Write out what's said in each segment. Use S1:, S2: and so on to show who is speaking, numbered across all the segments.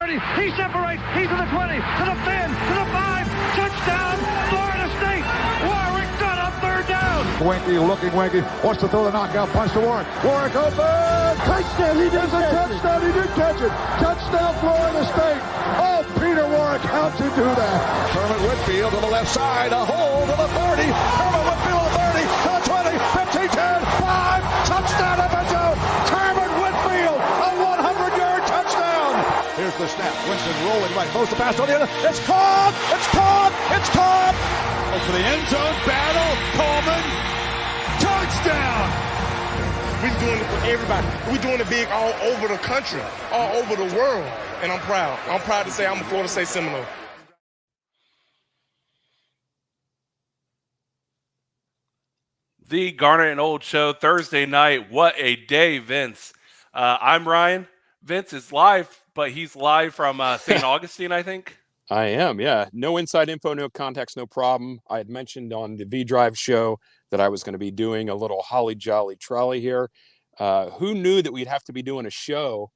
S1: He separates. He's to the 20, to the 10, to the 5. Touchdown, Florida State. Warwick got up third down.
S2: Winky looking Winky. Wants to throw the knockout punch to Warwick. Warwick open. Touchdown. He does a touchdown. He did catch it. Touchdown, Florida State. Oh, Peter Warwick, how to do that?
S3: Kermit Whitfield to the left side. A hole to the 30. Kermit Whitfield to the 30, to the 20, 15, 10, 5. Touchdown, FSU. Kermit Whitfield, a 100-yard touchdown.
S2: Here's the snap. Winston rolling right. Most the pass on the other.
S3: It's caught. It's caught. It's caught.
S4: For the end zone battle, Coleman, touchdown.
S5: We're doing it for everybody. We're doing it big all over the country, all over the world, and I'm proud. I'm proud to say I'm a Florida State Seminole.
S6: The Garnet and Old Show, Thursday night. What a day, Vince. I'm Ryan. Vince is live, but he's live from St. Augustine, I think.
S7: I am, yeah. No inside info, no context, no problem. I had mentioned on the V-Drive show that I was going to be doing a little holly jolly trolley here. Who knew that we'd have to be doing a show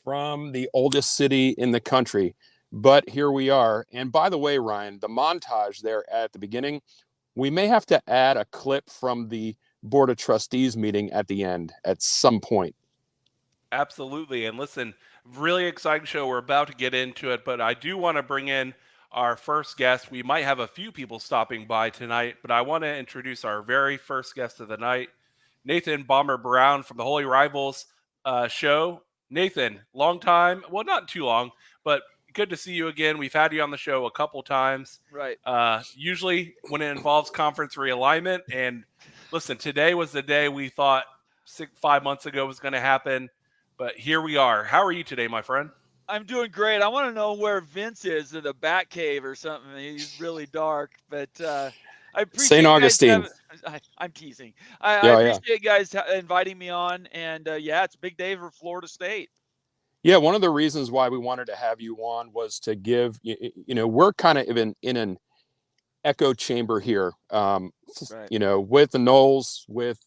S7: from the oldest city in the country? But here we are. And by the way, Ryan, the montage there at the beginning, we may have to add a clip from the Board of Trustees meeting at the end at some point.
S6: Absolutely. And listen, really exciting show. We're about to get into it, but I do want to bring in our first guest. We might have a few people stopping by tonight, but I want to introduce our very first guest of the night, Nathan Bomber Brown from the Holy Rivals show. Nathan, long time. Well, not too long, but good to see you again. We've had you on the show a couple times.
S8: Right.
S6: Usually when it involves conference realignment. And listen, today was the day we thought 5 months ago was going to happen. But here we are. How are you today, my friend?
S8: I'm doing great. I want to know where Vince is in the bat cave or something. He's really dark, but I appreciate
S7: St. Augustine.
S8: I'm teasing. I appreciate you guys inviting me on, and it's a big day for Florida State.
S7: Yeah, one of the reasons why we wanted to have you on was to give, we're kind of in an echo chamber here,
S8: Right.
S7: with the Noles, with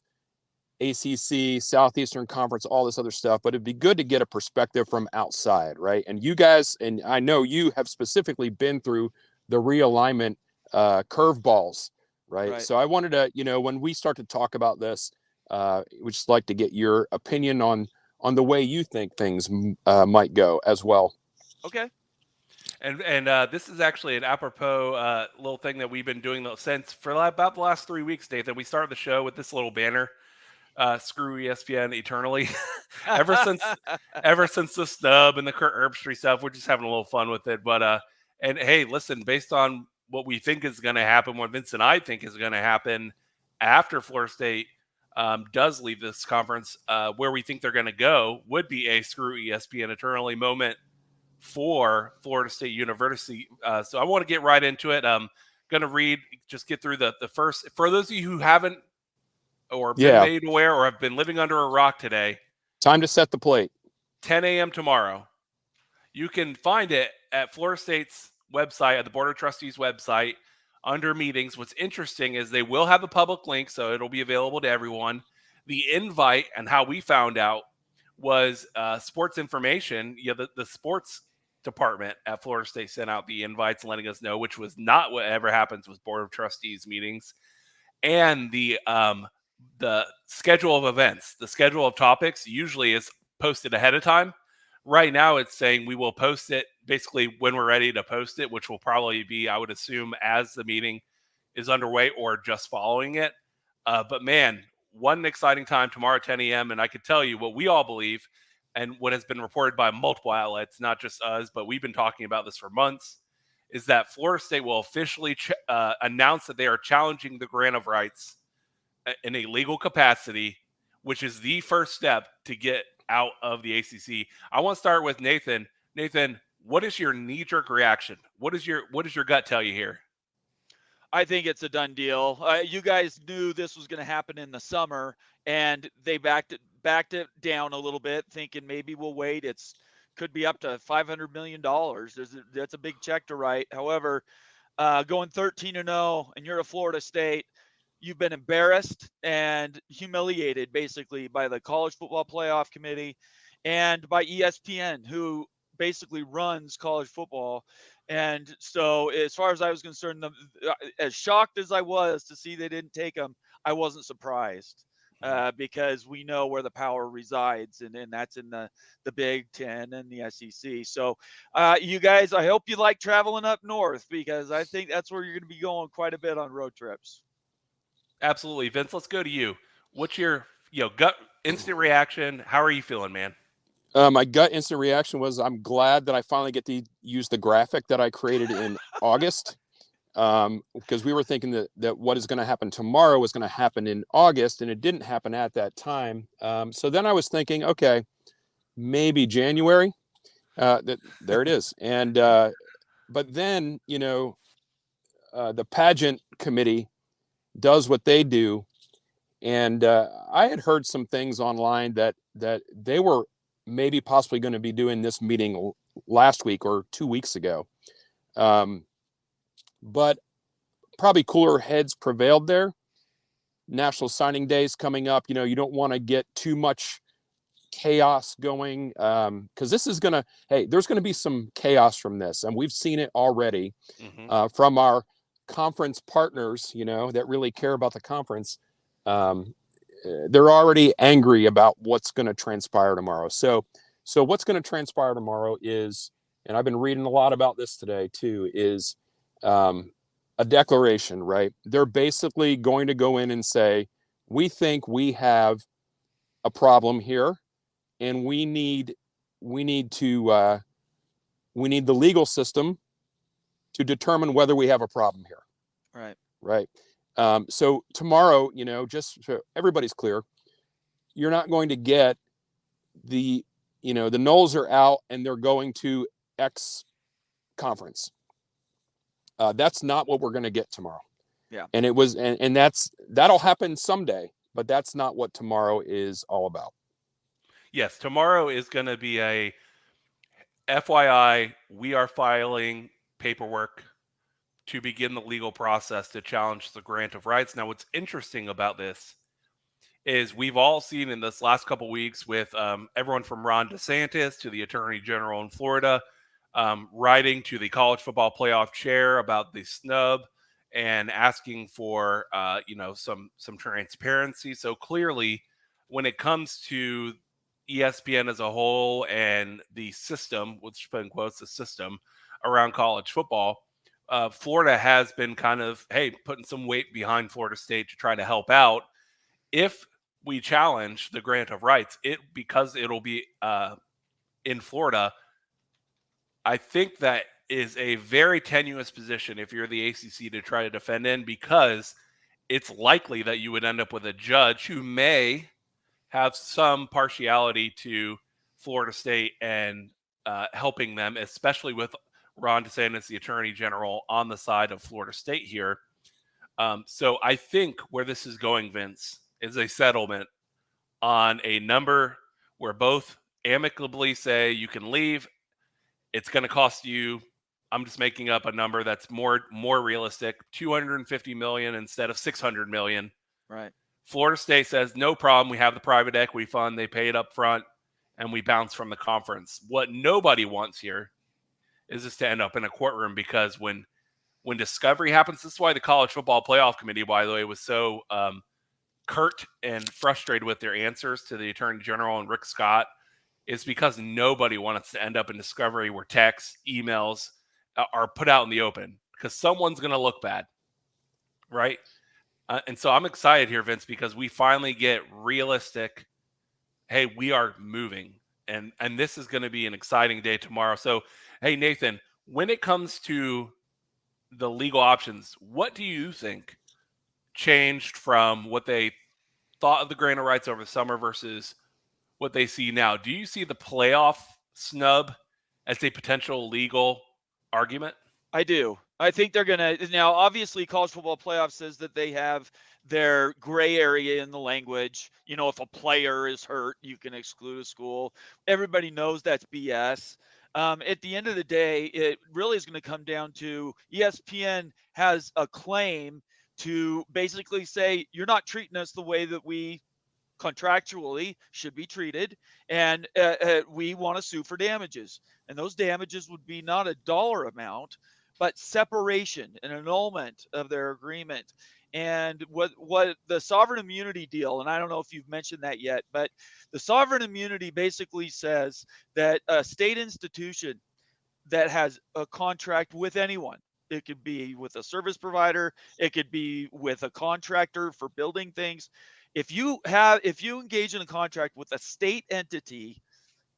S7: ACC, Southeastern Conference, all this other stuff, but it'd be good to get a perspective from outside, right? And you guys, and I know you have specifically been through the realignment curveballs, right? So I wanted to, when we start to talk about this, we'd just like to get your opinion on the way you think things might go as well.
S8: Okay.
S6: And this is actually an apropos little thing that we've been doing since for about the last 3 weeks, Nathan. We started the show with this little banner. Screw ESPN eternally. ever since the snub and the Kurt Herbstreit stuff, we're just having a little fun with it. But and hey, listen, based on what we think is going to happen, what Vince and I think is going to happen after Florida State does leave this conference, where we think they're going to go would be a screw ESPN eternally moment for Florida State University. So I want to get right into it. I'm going to get through the first, for those of you who haven't or been made aware or have been living under a rock today.
S7: Time to set the plate.
S6: 10 a.m. tomorrow. You can find it at Florida State's website, at the Board of Trustees website, under meetings. What's interesting is they will have a public link, so it'll be available to everyone. The invite and how we found out was sports information. The sports department at Florida State sent out the invites letting us know, which was not what ever happens with Board of Trustees meetings. And the schedule of events, the schedule of topics usually is posted ahead of time. Right now it's saying we will post it basically when we're ready to post it, which will probably be, I would assume, as the meeting is underway or just following it. But man, one exciting time tomorrow at 10 a.m. And I could tell you what we all believe and what has been reported by multiple outlets, not just us, but we've been talking about this for months, is that Florida State will officially announce that they are challenging the grant of rights in a legal capacity, which is the first step to get out of the ACC. I want to start with Nathan. Nathan, what is your knee-jerk reaction? What does your gut tell you here?
S8: I think it's a done deal. You guys knew this was going to happen in the summer, and they backed it down a little bit, thinking maybe we'll wait. Could be up to $500 million. That's a big check to write. However, going 13-0, and you're a Florida State, you've been embarrassed and humiliated basically by the College Football Playoff Committee and by ESPN, who basically runs college football. And so as far as I was concerned, as shocked as I was to see they didn't take him, I wasn't surprised. Because we know where the power resides, and that's in the Big Ten and the SEC. So, you guys, I hope you like traveling up north, because I think that's where you're going to be going quite a bit on road trips.
S6: Absolutely. Vince, let's go to you. What's your gut instant reaction? How are you feeling, man?
S7: My gut instant reaction was I'm glad that I finally get to use the graphic that I created in August. Because we were thinking that what is going to happen tomorrow was going to happen in August, and it didn't happen at that time. So then I was thinking, okay, maybe January. There it is. And but then, the pageant committee does what they do, and I had heard some things online that they were maybe possibly going to be doing this meeting last week or 2 weeks ago. But probably cooler heads prevailed there. National Signing Day is coming up. You don't want to get too much chaos going, because this is going to, there's going to be some chaos from this. And we've seen it already from our conference partners, that really care about the conference. They're already angry about what's going to transpire tomorrow. So what's going to transpire tomorrow is, and I've been reading a lot about this today too, is a declaration, right? They're basically going to go in and say, we think we have a problem here, and we need the legal system to determine whether we have a problem here. Right. So tomorrow, just so everybody's clear, you're not going to get the Knowles are out and they're going to X conference. That's not what we're going to get tomorrow.
S8: Yeah.
S7: And it was, and that'll happen someday, but that's not what tomorrow is all about.
S6: Yes, tomorrow is going to be a FYI, we are filing paperwork to begin the legal process to challenge the grant of rights. Now, what's interesting about this is we've all seen in this last couple weeks with everyone from Ron DeSantis to the Attorney General in Florida, writing to the college football playoff chair about the snub and asking for some transparency. So clearly, when it comes to ESPN as a whole and the system, which put in quotes, the system around college football, Florida has been kind of, putting some weight behind Florida State to try to help out. If we challenge the grant of rights, because it'll be in Florida, I think that is a very tenuous position if you're the ACC to try to defend in, because it's likely that you would end up with a judge who may have some partiality to Florida State and helping them, especially with Ron DeSantis, the Attorney General, on the side of Florida State here. So I think where this is going, Vince, is a settlement on a number where both amicably say you can leave. It's going to cost you, I'm just making up a number that's more realistic, $250 million instead of $600 million.
S8: Right.
S6: Florida State says, no problem. We have the private equity fund. They pay it up front, and we bounce from the conference. What nobody wants here is this to end up in a courtroom, because when discovery happens, this is why the College Football Playoff Committee, by the way, was so curt and frustrated with their answers to the Attorney General and Rick Scott, is because nobody wants to end up in discovery where texts, emails are put out in the open, because someone's going to look bad, right? And so I'm excited here, Vince, because we finally get realistic, we are moving. And this is going to be an exciting day tomorrow. So, Nathan, when it comes to the legal options, what do you think changed from what they thought of the grant of rights over the summer versus what they see now? Do you see the playoff snub as a potential legal argument?
S8: I do. I think they're going to, now obviously college football playoff says that they have their gray area in the language. If a player is hurt, you can exclude a school. Everybody knows that's BS. At the end of the day, it really is going to come down to ESPN has a claim to basically say, you're not treating us the way that we contractually should be treated, and we want to sue for damages. And those damages would be not a dollar amount, but separation and annulment of their agreement. And what the sovereign immunity deal, and I don't know if you've mentioned that yet, but the sovereign immunity basically says that a state institution that has a contract with anyone, it could be with a service provider, it could be with a contractor for building things. If you engage in a contract with a state entity,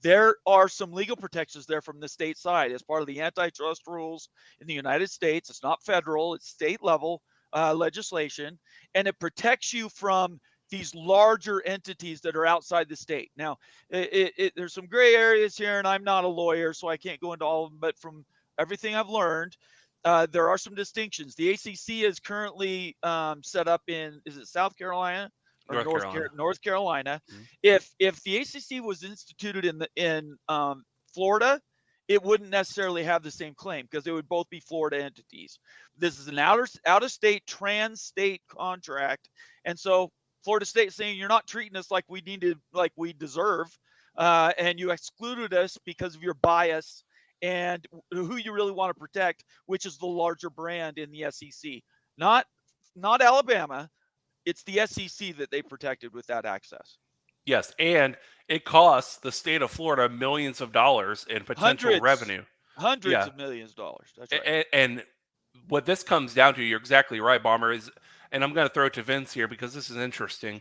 S8: there are some legal protections there from the state side as part of the antitrust rules in the United States. It's not federal, it's state level legislation, and it protects you from these larger entities that are outside the state. Now, there's some gray areas here, and I'm not a lawyer, so I can't go into all of them, but from everything I've learned, there are some distinctions. The ACC is currently set up in, is it South Carolina? Or North Carolina.
S6: Mm-hmm.
S8: If the ACC was instituted in Florida, it wouldn't necessarily have the same claim because they would both be Florida entities. This is an out-of-state, trans-state contract, and so Florida State is saying you're not treating us like we deserve, and you excluded us because of your bias and who you really want to protect, which is the larger brand in the SEC, not Alabama. It's the SEC that they protected with that access.
S6: Yes, and it costs the state of Florida millions of dollars in potential revenue.
S8: Hundreds of millions of dollars. That's right.
S6: And what this comes down to, you're exactly right, Bomber, is, and I'm going to throw it to Vince here because this is interesting.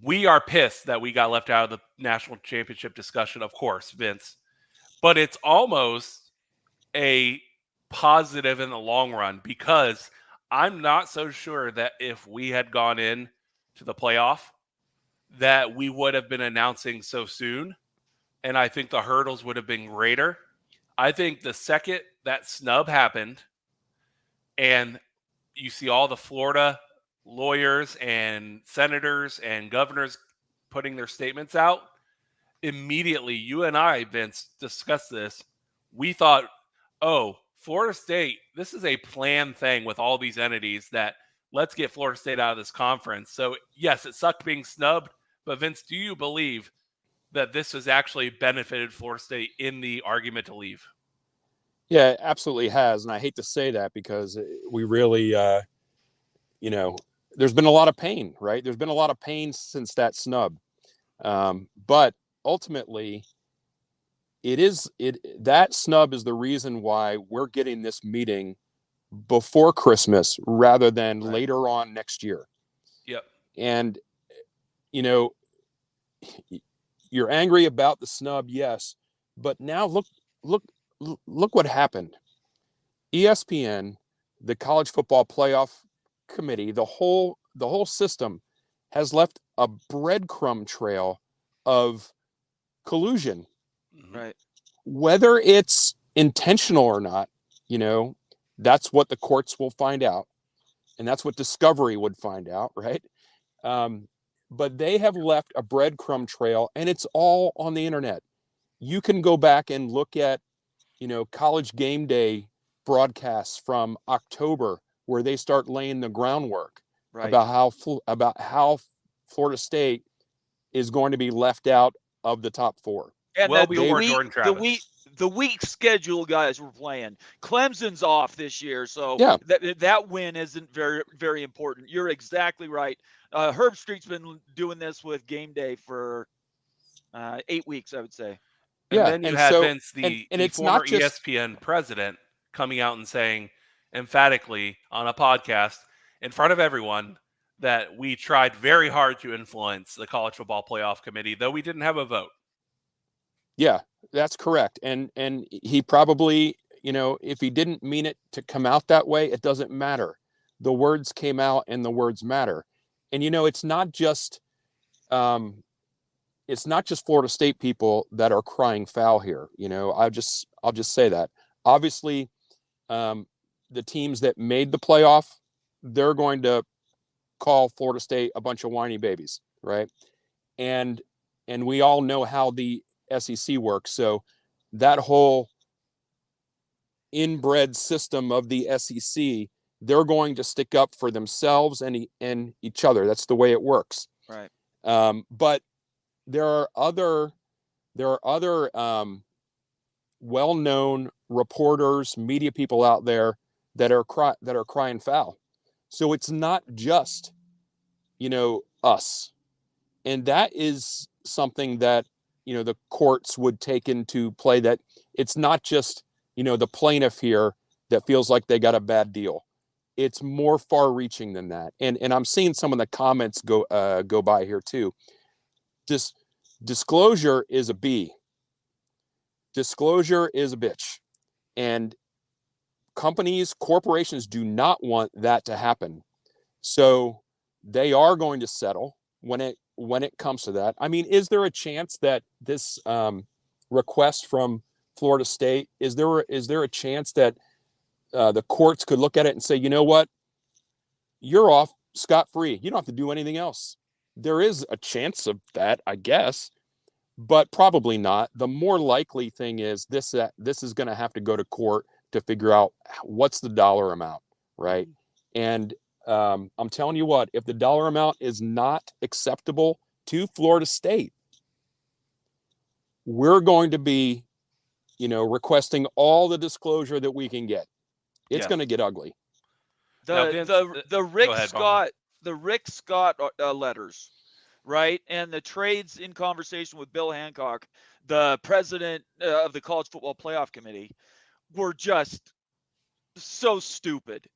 S6: We are pissed that we got left out of the national championship discussion, of course, Vince. But it's almost a positive in the long run because I'm not so sure that if we had gone in to the playoff, that we would have been announcing so soon. And I think the hurdles would have been greater. I think the second that snub happened and you see all the Florida lawyers and senators and governors putting their statements out, immediately you and I, Vince, discussed this. We thought, oh, Florida State, this is a planned thing with all these entities that let's get Florida State out of this conference. So, yes, it sucked being snubbed. But, Vince, do you believe that this has actually benefited Florida State in the argument to leave?
S7: Yeah, it absolutely has. And I hate to say that because we really, there's been a lot of pain, right? There's been a lot of pain since that snub. But ultimately, that snub is the reason why we're getting this meeting before Christmas rather than later on next year.
S6: Yep.
S7: And, you're angry about the snub, yes, but now look what happened. ESPN, the College Football Playoff Committee, the whole system has left a breadcrumb trail of collusion.
S8: Right.
S7: Whether it's intentional or not, that's what the courts will find out. And that's what discovery would find out, right? But they have left a breadcrumb trail, and it's all on the internet. You can go back and look at, College Game Day broadcasts from October where they start laying the groundwork about how Florida State is going to be left out of the top four.
S8: And
S6: well before Jordan Travis.
S8: The weak schedule guys were playing. Clemson's off this year, so that win isn't very, very important. You're exactly right. Herb Street's been doing this with Game Day for 8 weeks, I would say.
S6: And then you had Vince, the former ESPN president, coming out and saying emphatically on a podcast in front of everyone that we tried very hard to influence the College Football Playoff Committee, though we didn't have a vote.
S7: Yeah, that's correct. And he probably, if he didn't mean it to come out that way, it doesn't matter. The words came out and the words matter. And, it's not just Florida State people that are crying foul here. I'll just say that. Obviously, the teams that made the playoff, they're going to call Florida State a bunch of whiny babies, right? And we all know how the SEC works. So that whole inbred system of the SEC, they're going to stick up for themselves and each other. That's the way it works.
S8: Right.
S7: But there are other well-known reporters, media people out there that are crying foul. So it's not just, us. And that is something that, the courts would take into play, that it's not just, the plaintiff here that feels like they got a bad deal. It's more far-reaching than that. And I'm seeing some of the comments go by here too. Disclosure is a B. Disclosure is a bitch. And corporations do not want that to happen. So they are going to settle when it comes to that. I mean, is there a chance that this request from Florida State, is there a chance that the courts could look at it and say, you know what, you're off scot-free, you don't have to do anything else? There is a chance of that, I guess, but probably not. The more likely thing is this is going to have to go to court to figure out what's the dollar amount, right? And I'm telling you what, if the dollar amount is not acceptable to Florida State, we're going to be, requesting all the disclosure that we can get. It's going to get ugly.
S8: The Rick Scott letters, right? And the trades in conversation with Bill Hancock, the president of the College Football Playoff Committee, were just so stupid.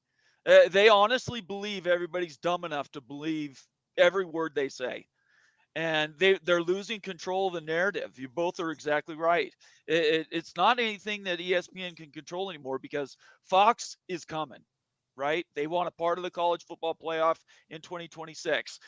S8: They honestly believe everybody's dumb enough to believe every word they say. And they're losing control of the narrative. You both are exactly right. It's not anything that ESPN can control anymore, because Fox is coming, right? They want a part of the college football playoff in 2026.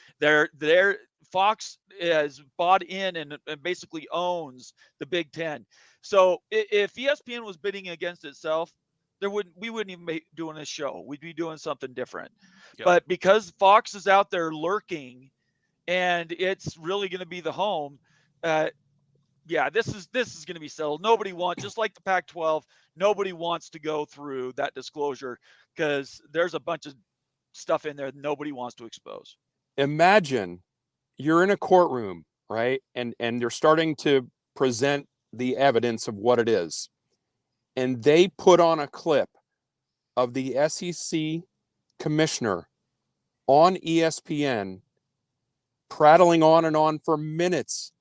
S8: Fox has bought in and basically owns the Big Ten. So if ESPN was bidding against itself, we wouldn't even be doing this show. We'd be doing something different. Yep. But because Fox is out there lurking, and it's really going to be the home, this is going to be settled. Nobody wants, just like the Pac-12, nobody wants to go through that disclosure, because there's a bunch of stuff in there that nobody wants to expose.
S7: Imagine you're in a courtroom, right? And they're starting to present the evidence of what it is. And they put on a clip of the SEC commissioner on ESPN prattling on and on for minutes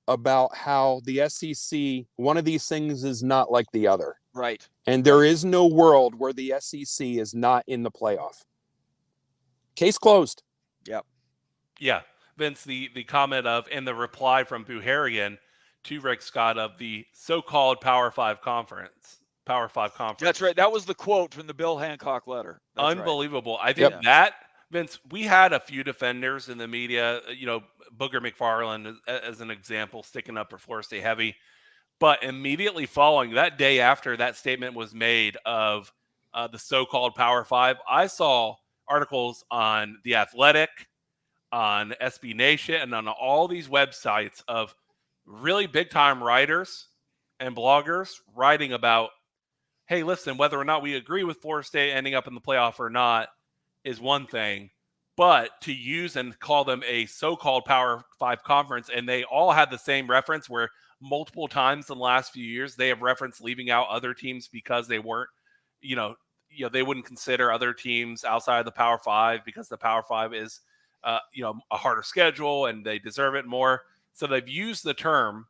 S7: about how the SEC, one of these things is not like the other.
S8: Right.
S7: And there is no world where the SEC is not in the playoff. Case closed.
S8: Yep.
S6: Yeah. Vince, the comment of, in the reply from Buharian to Rick Scott of the so-called Power 5 conference.
S8: That's right. That was the quote from the Bill Hancock letter. That's
S6: unbelievable. Right. I think that, Vince, we had a few defenders in the media, Booger McFarland as an example, sticking up for Florida State heavy. But immediately following, that day after that statement was made of the so-called Power 5, I saw articles on The Athletic, on SB Nation, and on all these websites of really big-time writers and bloggers writing about, hey, listen, whether or not we agree with Florida State ending up in the playoff or not is one thing, but to use and call them a so-called Power 5 conference, and they all had the same reference where multiple times in the last few years they have referenced leaving out other teams because they weren't, they wouldn't consider other teams outside of the Power 5 because the Power 5 is, a harder schedule and they deserve it more. So they've used the term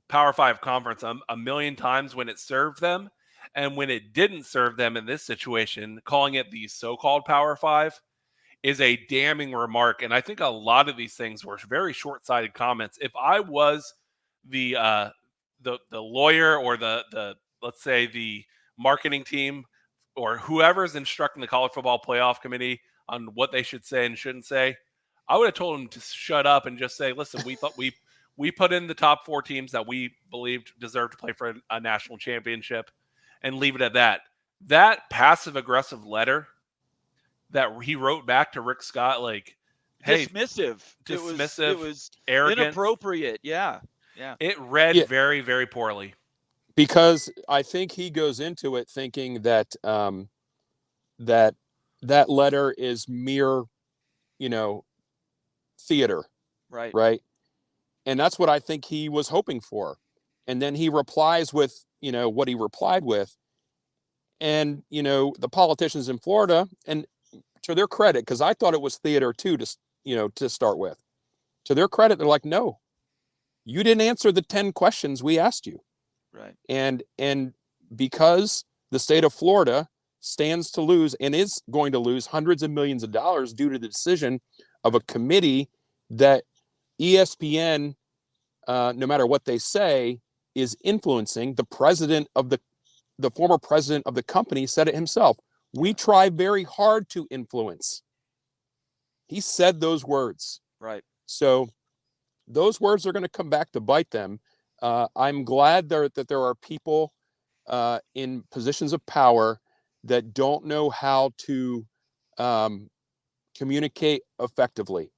S6: Power 5 conference a million times when it served them. And when it didn't serve them in this situation, calling it the so-called Power 5 is a damning remark. And I think a lot of these things were very short-sighted comments. If I was the lawyer or the let's say the marketing team or whoever's instructing the College Football Playoff Committee on what they should say and shouldn't say, I would have told them to shut up and just say, listen, we thought we put in the top 4 teams that we believed deserved to play for a national championship, and leave it at that. That passive-aggressive letter that he wrote back to Rick Scott, like, hey,
S8: dismissive. It was
S6: arrogant,
S8: inappropriate. Yeah.
S6: It read very, very poorly.
S7: Because I think he goes into it thinking that that letter is mere, theater.
S8: Right.
S7: Right. And that's what I think he was hoping for. And then he replies with, what he replied with. And, the politicians in Florida, and to their credit, because I thought it was theater too, to start with. To their credit, they're like, no, you didn't answer the 10 questions we asked you.
S8: Right.
S7: And because the state of Florida stands to lose and is going to lose hundreds of millions of dollars due to the decision of a committee that ESPN, no matter what they say, is influencing. The former president of the company said it himself. We try very hard to influence. He said those words.
S8: Right.
S7: So those words are going to come back to bite them. I'm glad that there are people in positions of power that don't know how to communicate effectively.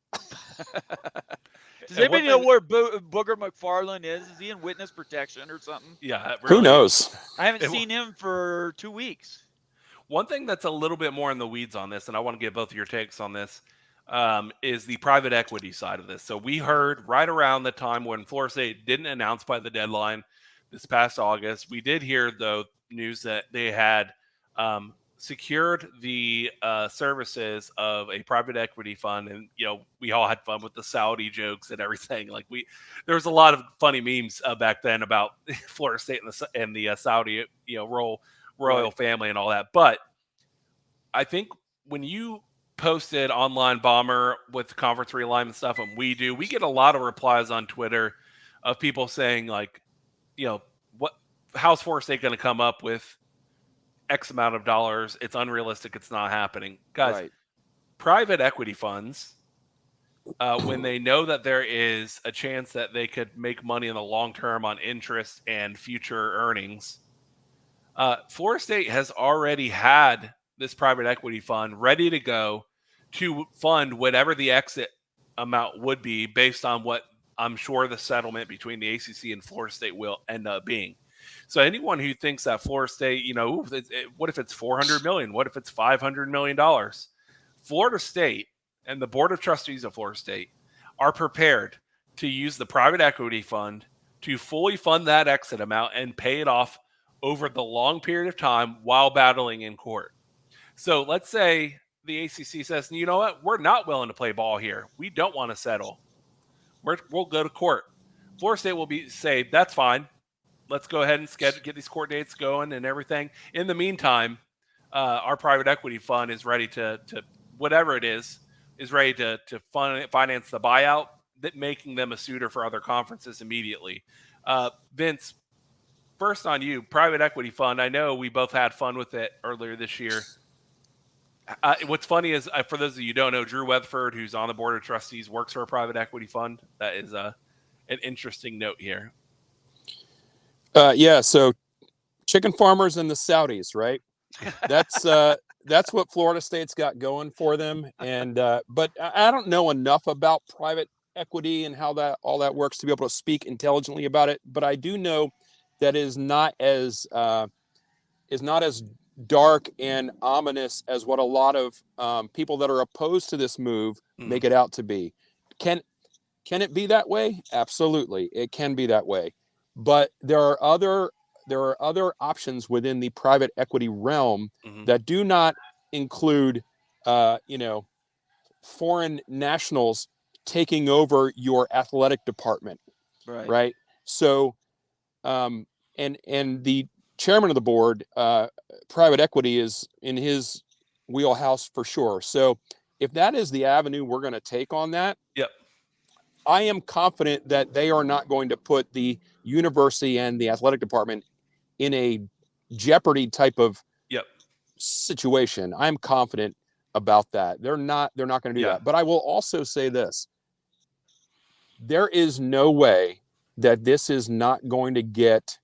S8: Does anybody know where Booger McFarland is? Is he in witness protection or something?
S6: Yeah, really.
S7: Who knows?
S8: I haven't seen him for 2 weeks.
S6: One thing that's a little bit more in the weeds on this, and I want to get both of your takes on this, is the private equity side of this. So we heard right around the time when Florida State didn't announce by the deadline this past August, we did hear, though, news that they had secured the services of a private equity fund. And, we all had fun with the Saudi jokes and everything. Like there was a lot of funny memes back then about Florida State and the Saudi, royal family and all that. But I think when you posted online bomber with the conference realignment stuff, and we get a lot of replies on Twitter of people saying like, how's Florida State going to come up with X amount of dollars? It's unrealistic. It's not happening. Guys,
S8: Right.
S6: Private equity funds, when they know that there is a chance that they could make money in the long term on interest and future earnings, Florida State has already had this private equity fund ready to go to fund whatever the exit amount would be based on what I'm sure the settlement between the ACC and Florida State will end up being. So anyone who thinks that Florida State, what if it's $400 million? What if it's $500 million? Florida State and the Board of Trustees of Florida State are prepared to use the private equity fund to fully fund that exit amount and pay it off over the long period of time while battling in court. So let's say the ACC says, you know what? We're not willing to play ball here. We don't want to settle. We'll go to court. Florida State will say, that's fine. Let's go ahead and get these court dates going and everything. In the meantime, our private equity fund is ready to whatever it is ready to finance the buyout, making them a suitor for other conferences immediately. Vince, first on you, private equity fund. I know we both had fun with it earlier this year. What's funny is, for those of you who don't know, Drew Weatherford, who's on the board of trustees, works for a private equity fund. That is an interesting note here.
S7: So chicken farmers and the Saudis, right? That's what Florida State's got going for them. And but I don't know enough about private equity and how all that works to be able to speak intelligently about it. But I do know that is not as dark and ominous as what a lot of people that are opposed to this move make it out to be. Can it be that way? Absolutely, it can be that way. But there are other options within the private equity realm that do not include, foreign nationals taking over your athletic department, right? So, and the chairman of the board, private equity is in his wheelhouse for sure. So, if that is the avenue we're going to take on that, I am confident that they are not going to put the university and the athletic department in a jeopardy type of situation. I'm confident about that. They're not going to do that. But I will also say this. There is no way that this is not going to get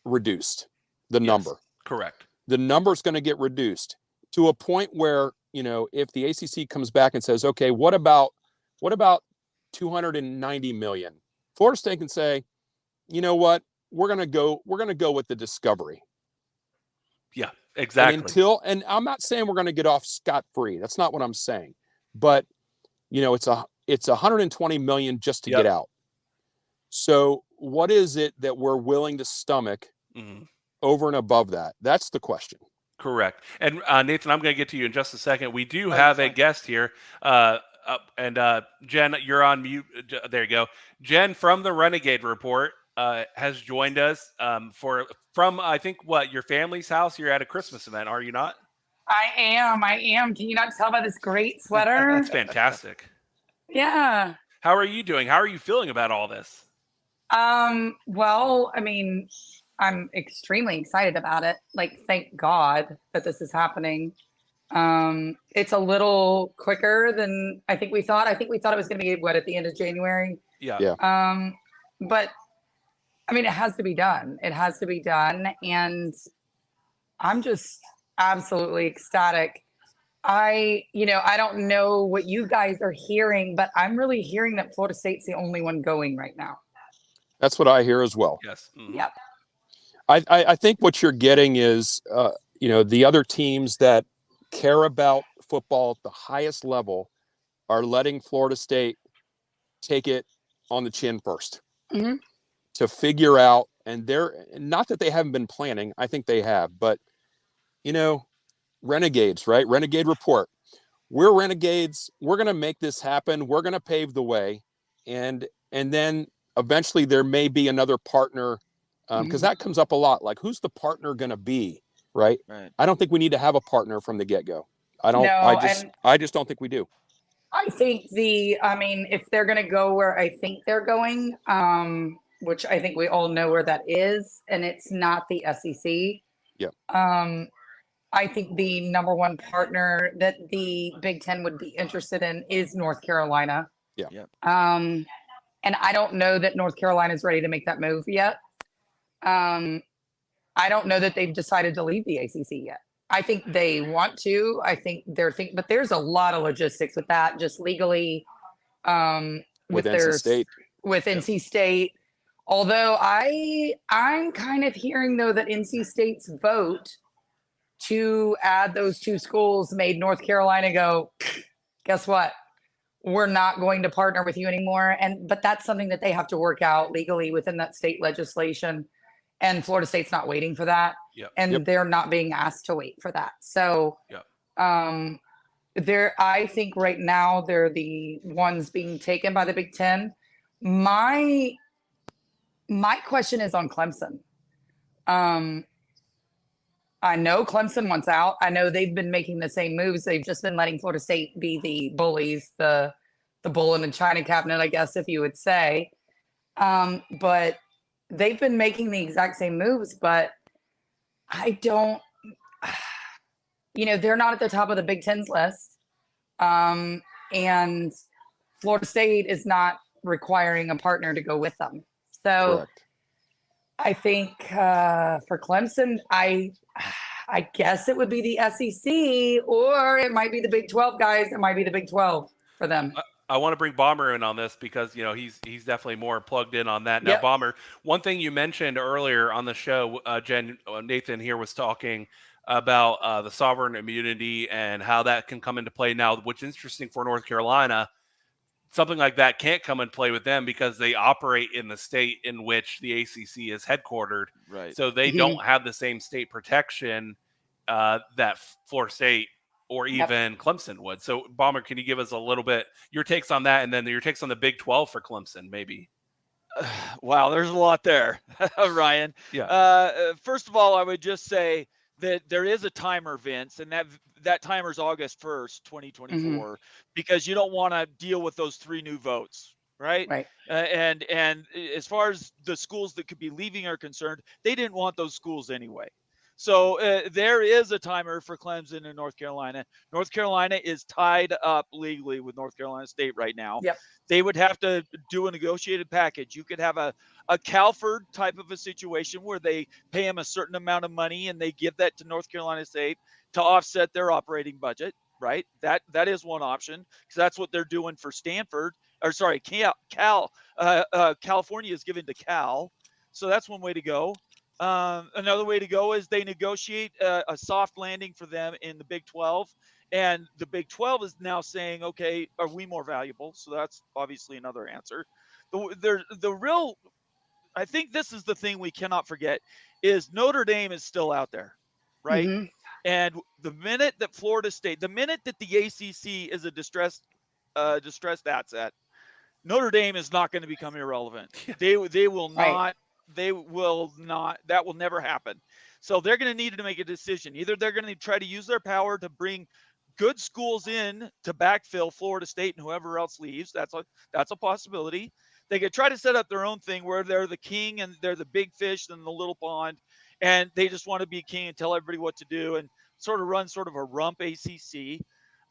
S7: reduced. The number.
S6: Correct.
S7: The number is going to get reduced to a point where, if the ACC comes back and says, okay, what about 290 million? Florida State can say, you know what? We're going to go with the discovery.
S6: Yeah, exactly.
S7: And I'm not saying we're going to get off scot-free. That's not what I'm saying. But, it's it's 120 million just to
S6: Yep.
S7: get out. So what is it that we're willing to stomach over and above that? That's the question.
S6: Correct. And Nathan, I'm going to get to you in just a second. We do
S8: Oh,
S6: have
S8: you're
S6: a
S8: fine.
S6: guest here. Jen, you're on mute. There you go. Jen from the Renegade Report has joined us from I think your family's house. You're at a Christmas event, are you not?
S9: I am. Can you not tell by this great sweater?
S6: That's fantastic.
S9: Yeah.
S6: How are you doing? How are you feeling about all this?
S9: Well, I mean, I'm extremely excited about it. Like, thank God that this is happening. It's a little quicker than I think we thought. I think we thought it was going to be at the end of January.
S6: Yeah.
S9: But I mean, it has to be done. It has to be done. And I'm just absolutely ecstatic. I don't know what you guys are hearing, but I'm really hearing that Florida State's the only one going right now.
S7: That's what I hear as well.
S6: Yes.
S9: Yep.
S7: I think what you're getting is, the other teams that care about football at the highest level are letting Florida State take it on the chin first to figure out. And they're not that they haven't been planning. I think they have, but Renegades, right? Renegade Report. We're Renegades. We're going to make this happen. We're going to pave the way. And then eventually there may be another partner, because that comes up a lot. Like, who's the partner going to be, right? I don't think we need to have a partner from the get-go. I just don't think we do.
S9: I think if they're going to go where I think they're going, which I think we all know where that is, and it's not the SEC.
S7: Yeah.
S9: I think the number one partner that the Big Ten would be interested in is North Carolina.
S7: Yeah.
S9: And I don't know that North Carolina is ready to make that move yet. I don't know that they've decided to leave the ACC yet. I think they want to. I think but there's a lot of logistics with that, just legally.
S7: With NC State.
S9: With NC State. Although I'm kind of hearing though that NC State's vote to add those two schools made North Carolina go, guess what? We're not going to partner with you anymore. But that's something that they have to work out legally within that state legislation. And Florida State's not waiting for that.
S6: Yep.
S9: And they're not being asked to wait for that. So I think right now they're the ones being taken by the Big Ten. My question is on Clemson. I know Clemson wants out. I know they've been making the same moves. They've just been letting Florida State be the bullies, the bull in the china cabinet, I guess, if you would say. But they've been making the exact same moves, but I don't, they're not at the top of the Big Ten's list. And Florida State is not requiring a partner to go with them. So
S7: Correct.
S9: I think for Clemson, I guess it would be the SEC, or it might be the Big 12 guys. It might be the Big 12 for them.
S6: I want to bring Bomber in on this because he's definitely more plugged in on that. Now, Bomber, one thing you mentioned earlier on the show, Jen, Nathan here was talking about the sovereign immunity and how that can come into play now. What's interesting for North Carolina, something like that can't come and play with them because they operate in the state in which the ACC is headquartered.
S8: Right.
S6: So they don't have the same state protection that Florida State or even Clemson would. So, Bomber, can you give us a little bit your takes on that, and then your takes on the Big 12 for Clemson, maybe?
S8: Wow, there's a lot there, Ryan.
S6: Yeah.
S8: First of all, I would just say that there is a timer, Vince, and that timer's August 1st, 2024, because you don't want to deal with those 3 new votes, right?
S9: Right.
S8: And as far as the schools that could be leaving are concerned, they didn't want those schools anyway. So there is a timer for Clemson and North Carolina. North Carolina is tied up legally with North Carolina State right now.
S9: Yep.
S8: They would have to do a negotiated package. You could have a Calford type of a situation where they pay them a certain amount of money and they give that to North Carolina State to offset their operating budget, right? That is one option because that's what they're doing for Stanford. Or sorry, California is given to Cal. So that's one way to go. Another way to go is they negotiate a soft landing for them in the Big 12 And the Big 12 is now saying, okay, are we more valuable? So that's obviously another answer. The real, I think this is the thing we cannot forget, is Notre Dame is still out there, right?
S9: Mm-hmm.
S8: And the minute that Florida State, the minute that the ACC is a distressed asset, Notre Dame is not going to become irrelevant. They will
S9: Right.
S8: not. They will not. That will never happen. So they're going to need to make a decision. Either they're going to try to use their power to bring good schools in to backfill Florida State and whoever else leaves. That's a possibility. They could try to set up their own thing where they're the king and they're the big fish in the little pond, and they just want to be king and tell everybody what to do and sort of run sort of a rump ACC.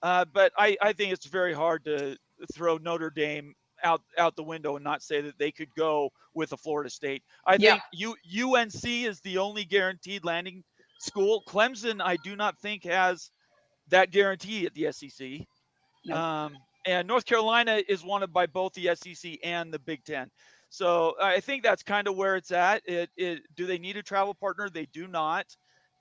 S8: But I think it's very hard to throw Notre Dame out the window and not say that they could go with a Florida State. I
S9: Yeah.
S8: think UNC is the only guaranteed landing school. Clemson, I do not think has that guarantee at the SEC.
S9: Nope.
S8: And North Carolina is wanted by both the SEC and the Big Ten. So I think that's kind of where it's at. Do they need a travel partner? They do not.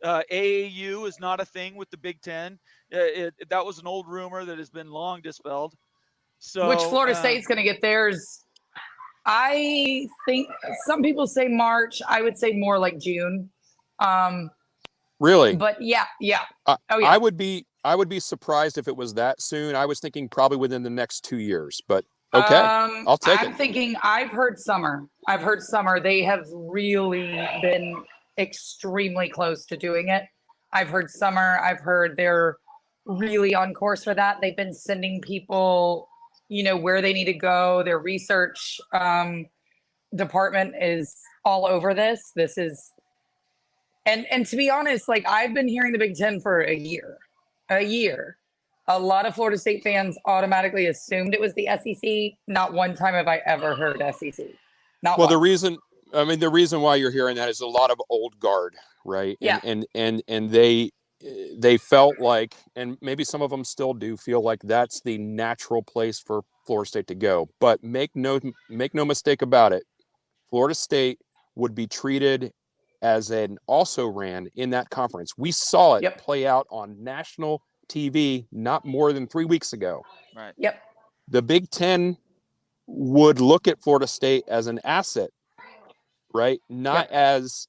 S8: AAU is not a thing with the Big Ten. That was an old rumor that has been long dispelled. So
S9: Which Florida State's going to get theirs? I think some people say March. I would say more like June.
S7: Really?
S9: But yeah.
S7: Oh
S9: yeah.
S7: I would be surprised if it was that soon. I was thinking probably within the next 2 years, but okay, I'll take
S9: I'm
S7: it.
S9: thinking I've heard summer. They have really been extremely close to doing it. I've heard summer. I've heard they're really on course for that. They've been sending people, where they need to go. Their research department is all over this. This is, and to be honest, like I've been hearing the Big Ten for a year. A lot of Florida State fans automatically assumed it was the SEC. Not one time have I ever heard SEC. Not
S7: Well,
S9: one.
S7: the reason why you're hearing that is a lot of old guard, right?
S9: Yeah.
S7: And they felt like, and maybe some of them still do feel like that's the natural place for Florida State to go. But make no mistake about it, Florida State would be treated as an also ran in that conference. We saw it play out on national TV not more than 3 weeks ago.
S8: Right.
S9: Yep.
S7: The Big Ten would look at Florida State as an asset, right? Not as,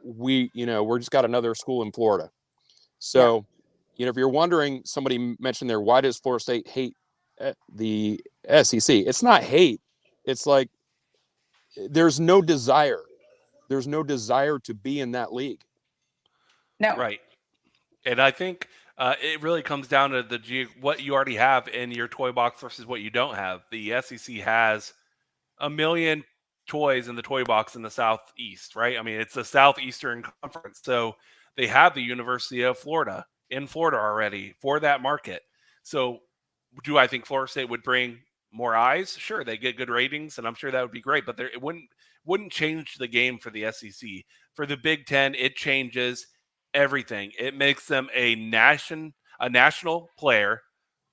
S7: we're just got another school in Florida. So, if you're wondering, somebody mentioned there, why does Florida State hate the SEC? It's not hate. It's like there's no desire. There's no desire to be in that league.
S9: No.
S6: Right. And I think it really comes down to what you already have in your toy box versus what you don't have. The SEC has a million toys in the toy box in the Southeast, right? I mean, it's the Southeastern Conference. So they have the University of Florida in Florida already for that market. So do I think Florida State would bring more eyes? Sure, they get good ratings, and I'm sure that would be great, but it wouldn't change the game for the SEC. For the Big Ten, it changes everything. It makes them a national player,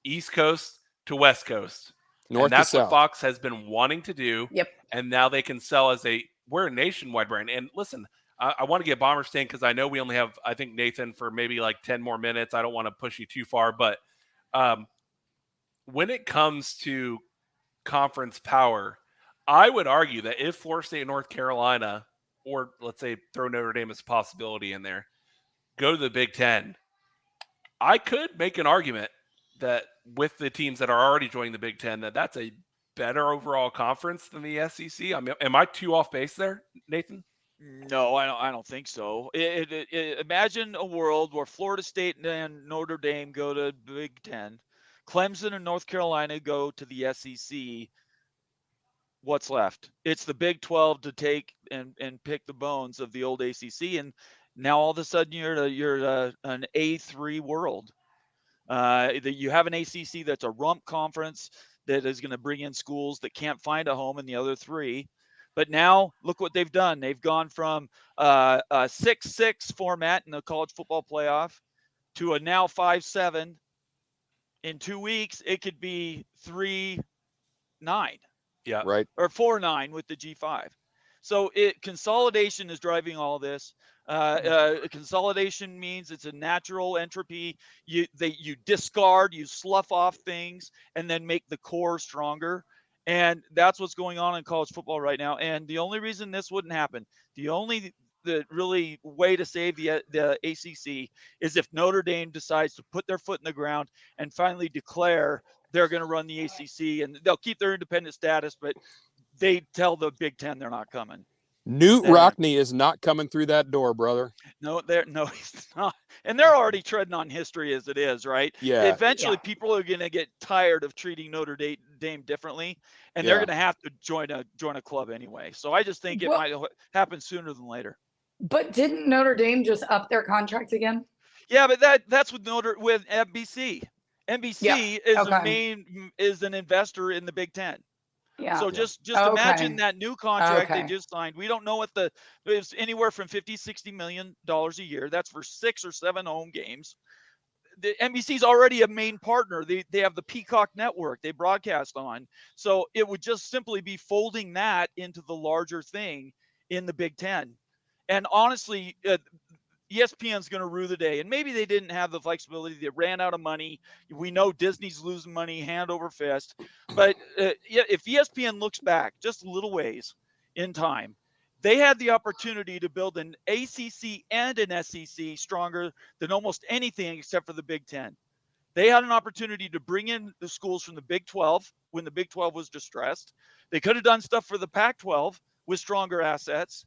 S6: East Coast to West Coast.
S7: North
S6: and that's
S7: to
S6: what
S7: South.
S6: Fox has been wanting to do.
S9: Yep.
S6: And now they can sell we're a nationwide brand. And listen, I want to get Bomber Stain because I know we only have, I think, Nathan for maybe like 10 more minutes. I don't want to push you too far, but when it comes to conference power, I would argue that if Florida State and North Carolina, or let's say throw Notre Dame as a possibility in there, go to the Big Ten, I could make an argument that with the teams that are already joining the Big Ten, that's a better overall conference than the SEC. I mean, am I too off base there, Nathan?
S8: No, I don't think so. Imagine a world where Florida State and Notre Dame go to Big Ten, Clemson and North Carolina go to the SEC. What's left? It's the Big 12 to take and pick the bones of the old ACC, and now all of a sudden you're an A3 world. You have an ACC that's a rump conference that is going to bring in schools that can't find a home in the other three. But now look what they've done. They've gone from a 6-6 format in the college football playoff to a now 5-7. In 2 weeks, it could be 3-9.
S6: Yeah.
S7: Right.
S8: Or 4-9 with the G5. So consolidation is driving all this. Consolidation means it's a natural entropy. You discard, you slough off things, and then make the core stronger. And that's what's going on in college football right now. And the only reason this wouldn't happen, the really way to save the ACC is if Notre Dame decides to put their foot in the ground and finally declare they're going to run the ACC, and they'll keep their independent status, but they tell the Big Ten they're not coming.
S7: Newt Rockne is not coming through that door, brother.
S8: No, he's not. And they're already treading on history as it is, right?
S7: Yeah.
S8: Eventually, people are going to get tired of treating Notre Dame differently, and they're going to have to join a club anyway. So I just think it might happen sooner than later.
S9: But didn't Notre Dame just up their contract again?
S8: Yeah, but that's with NBC. NBC is an investor in the Big Ten.
S9: Yeah.
S8: So just imagine that new contract they just signed. We don't know it's anywhere from $50-60 million a year. That's for 6 or 7 home games. The NBC's already a main partner. They have the Peacock network they broadcast on. So it would just simply be folding that into the larger thing in the Big Ten. And honestly, ESPN's going to rue the day. And maybe they didn't have the flexibility. They ran out of money. We know Disney's losing money hand over fist. But if ESPN looks back just a little ways in time, they had the opportunity to build an ACC and an SEC stronger than almost anything except for the Big Ten. They had an opportunity to bring in the schools from the Big 12 when the Big 12 was distressed. They could have done stuff for the Pac-12 with stronger assets.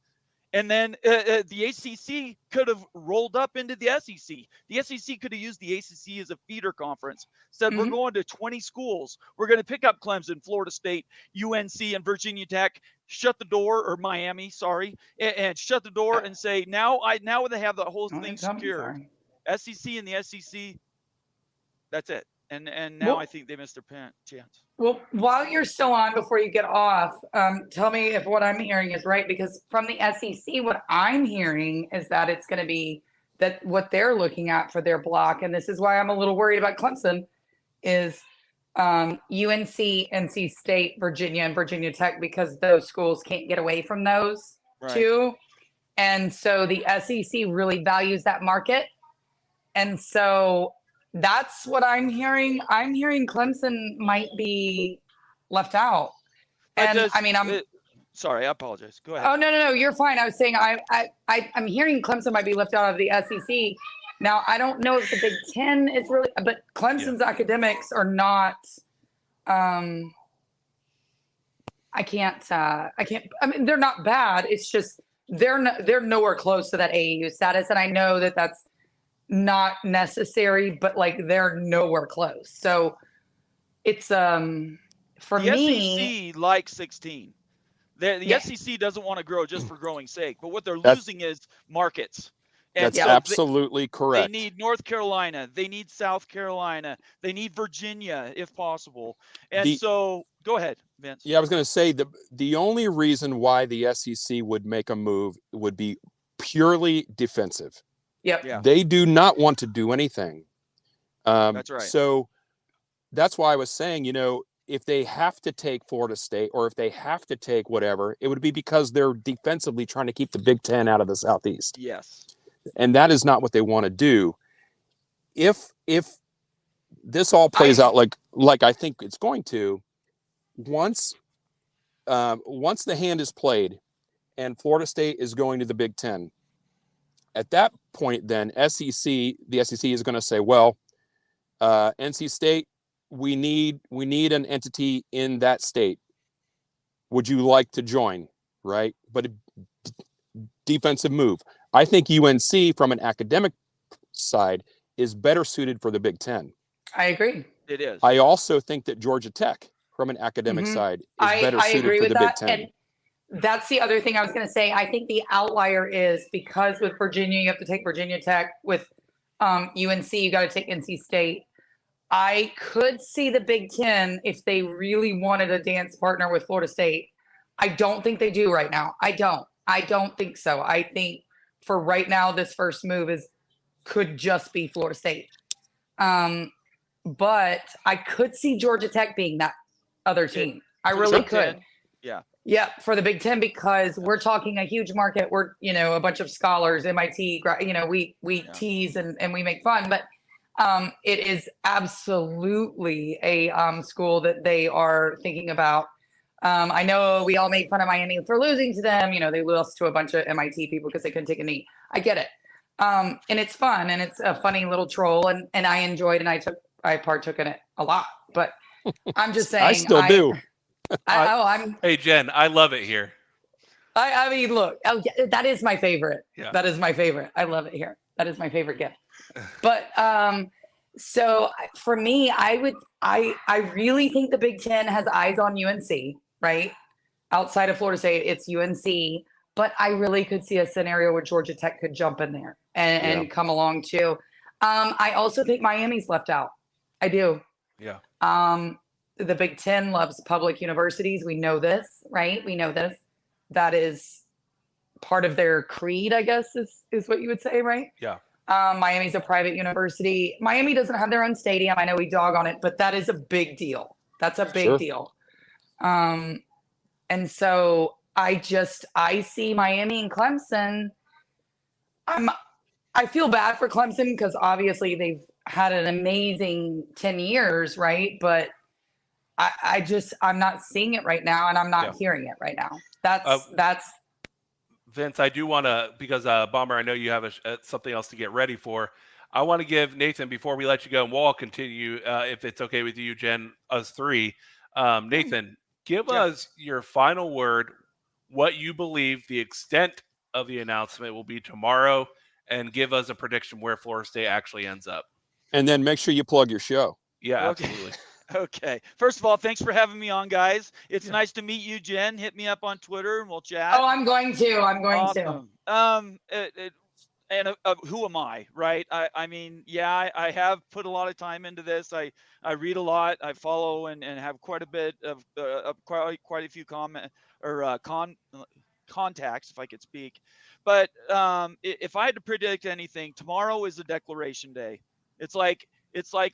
S8: And then the ACC could have rolled up into the SEC. The SEC could have used the ACC as a feeder conference. Said, we're going to 20 schools. We're going to pick up Clemson, Florida State, UNC, and Virginia Tech. Shut the door, or Miami, sorry, and shut the door and say, now they have the whole thing secured. SEC and the SEC, that's it. And now I think they missed their chance.
S9: Well, while you're still on, before you get off, tell me if what I'm hearing is right, because from the SEC, what I'm hearing is that it's going to be that what they're looking at for their block, and this is why I'm a little worried about Clemson, is UNC, NC State, Virginia, and Virginia Tech, because those schools can't get away from those two. And so the SEC really values that market. And so that's what I'm hearing. I'm hearing Clemson might be left out. And
S8: sorry, I apologize. Go ahead.
S9: Oh, no, you're fine. I was saying I'm hearing Clemson might be left out of the SEC. Now, I don't know if the Big Ten is really, but Clemson's academics are not, I mean, they're not bad. It's just, they're nowhere close to that AAU status. And I know that that's not necessary, but like they're nowhere close. So it's for me,
S8: SEC like 16. The SEC doesn't want to grow just for growing's sake, but what they're losing is markets. And
S7: that's absolutely correct.
S8: They need North Carolina, they need South Carolina, they need Virginia if possible. And so go ahead, Vince.
S7: Yeah, I was going to say the only reason why the SEC would make a move would be purely defensive.
S9: Yep.
S8: Yeah.
S7: They do not want to do anything.
S8: That's right.
S7: So that's why I was saying, if they have to take Florida State or if they have to take whatever, it would be because they're defensively trying to keep the Big Ten out of the Southeast.
S8: Yes.
S7: And that is not what they want to do. If this all plays out like I think it's going to, once the hand is played and Florida State is going to the Big Ten, at that point, then the SEC is going to say, well, NC State, we need an entity in that state. Would you like to join? Right. But defensive move. I think UNC from an academic side is better suited for the Big Ten.
S9: I agree.
S8: It is.
S7: I also think that Georgia Tech from an academic side is better suited for the Big Ten.
S9: And that's the other thing I was going to say. I think the outlier is because with Virginia, you have to take Virginia Tech. With UNC, you got to take NC State. I could see the Big Ten if they really wanted a dance partner with Florida State. I don't think they do right now. I don't think so. I think for right now, this first move could just be Florida State. But I could see Georgia Tech being that other team. I really could. Yeah, for the Big Ten, because we're talking a huge market. We're, a bunch of scholars, MIT, we tease and we make fun, but it is absolutely a school that they are thinking about. I know we all made fun of Miami for losing to them. They lost to a bunch of MIT people because they couldn't take a knee. I get it. And it's fun, and it's a funny little troll, and I enjoyed, and I partook in it a lot, but I'm just saying.
S7: I still do.
S6: Hey, Jen, I love it here.
S9: I mean, look, that is my favorite.
S6: Yeah.
S9: That is my favorite. I love it here. That is my favorite gift. But so for me, I really think the Big Ten has eyes on UNC, right? Outside of Florida State, it's UNC. But I really could see a scenario where Georgia Tech could jump in there and come along too. I also think Miami's left out. I do.
S6: Yeah.
S9: The Big Ten loves public universities. We know this, right? We know this. That is part of their creed, I guess, is what you would say, right?
S6: Yeah.
S9: Miami's a private university. Miami doesn't have their own stadium. I know we dog on it, but that is a big deal. That's a big deal. And so I see Miami and Clemson. I feel bad for Clemson because obviously they've had an amazing 10 years, right? But I'm not seeing it right now, and I'm not hearing it right now. That's
S6: Vince, I do want to, because Bomber, I know you have something else to get ready for. I want to give Nathan, before we let you go, and we'll all continue, if it's okay with you, Jen, us three. Nathan, give us your final word, what you believe the extent of the announcement will be tomorrow, and give us a prediction where Florida State actually ends up.
S7: And then make sure you plug your show.
S6: Yeah, absolutely.
S8: Okay. First of all, thanks for having me on, guys. It's nice to meet you, Jen. Hit me up on Twitter and we'll chat.
S9: Oh, I'm going to.
S8: Awesome. Who am I, right? I mean, I have put a lot of time into this. I read a lot. I follow and have quite a bit of quite a few contacts, if I could speak. But if I had to predict anything, tomorrow is a declaration day. It's like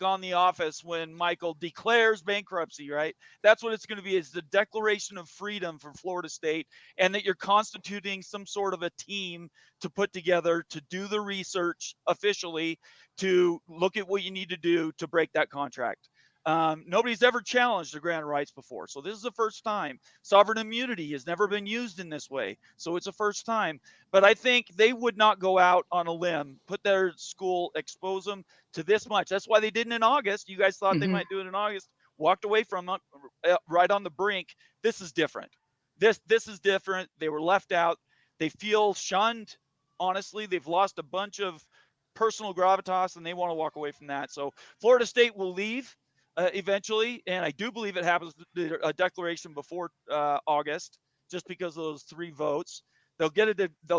S8: on The Office when Michael declares bankruptcy, right? That's what it's going to be, is the declaration of freedom for Florida State, and that you're constituting some sort of a team to put together to do the research officially to look at what you need to do to break that contract. Nobody's ever challenged the grant of rights before. So this is the first time. Sovereign immunity has never been used in this way. So it's a first time. But I think they would not go out on a limb, put their school, expose them to this much. That's why they didn't in August. You guys thought they might do it in August, walked away from it, right on the brink. This is different. This is different. They were left out. They feel shunned. Honestly, they've lost a bunch of personal gravitas, and they want to walk away from that. So Florida State will leave eventually, and I do believe it happens, a declaration before August, just because of those 3 votes. They'll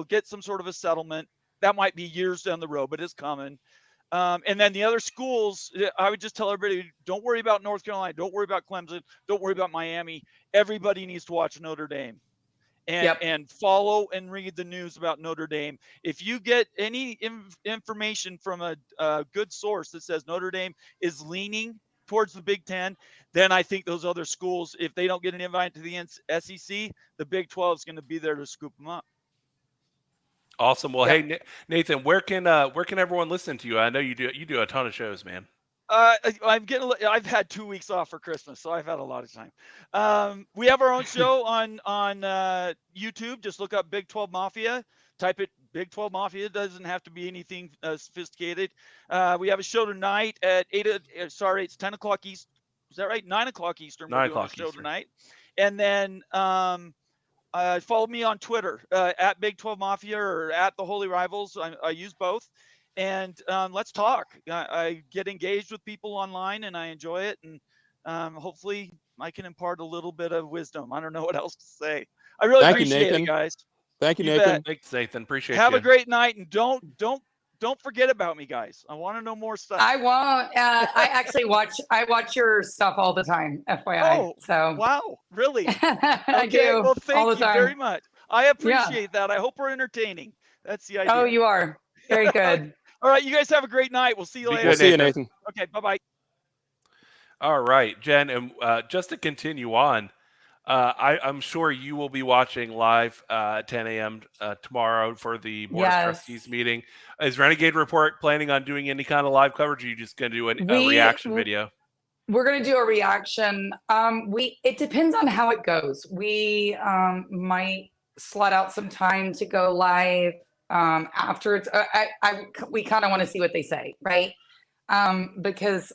S8: get some sort of a settlement. That might be years down the road, but it's coming. And then the other schools, I would just tell everybody, don't worry about North Carolina, don't worry about Clemson, don't worry about Miami. Everybody needs to watch Notre Dame and follow and read the news about Notre Dame. If you get any information from a good source that says Notre Dame is leaning towards the Big Ten, then I think those other schools, if they don't get an invite to the SEC, the Big 12 is going to be there to scoop them up.
S6: Awesome. Well, hey, Nathan, where can everyone listen to you? I know you do a ton of shows, man.
S8: I've had 2 weeks off for Christmas, so I've had a lot of time. We have our own show on YouTube. Just look up Big 12 Mafia. Type it Big 12 Mafia. It doesn't have to be anything sophisticated. We have a show tonight at it's 10 o'clock East. Is that right? 9 o'clock Eastern.
S6: 9 o'clock
S8: Show
S6: Eastern
S8: tonight. And then follow me on Twitter at Big 12 Mafia or at The Holy Rivals. I use both. And let's talk. I get engaged with people online, and I enjoy it. And hopefully I can impart a little bit of wisdom. I don't know what else to say. I really appreciate it, guys.
S7: Thank you,
S8: You
S7: Nathan.
S8: bet.
S6: Thanks, Nathan. Appreciate
S8: Have
S6: you.
S8: a great night, and don't forget about me, guys. I want to know more stuff.
S9: I won't. I actually watch your stuff all the time, FYI.
S8: Oh,
S9: so
S8: wow, really?
S9: I
S8: Okay,
S9: do.
S8: well, thank
S9: all
S8: you
S9: the time.
S8: very much. I appreciate that. I hope we're entertaining. That's the idea.
S9: Oh, you are. Very good.
S8: All right, you guys have a great night. We'll see you later.
S7: We'll see you, Nathan.
S8: Okay, bye-bye.
S6: All right, Jen, and just to continue on, I'm sure you will be watching live at 10 a.m. Tomorrow for the Board of Trustees meeting. Is Renegade Report planning on doing any kind of live coverage, or are you just going to do a reaction video?
S9: We're going to do a reaction. It depends on how it goes. We might slot out some time to go live after it's. We kind of want to see what they say, right? Because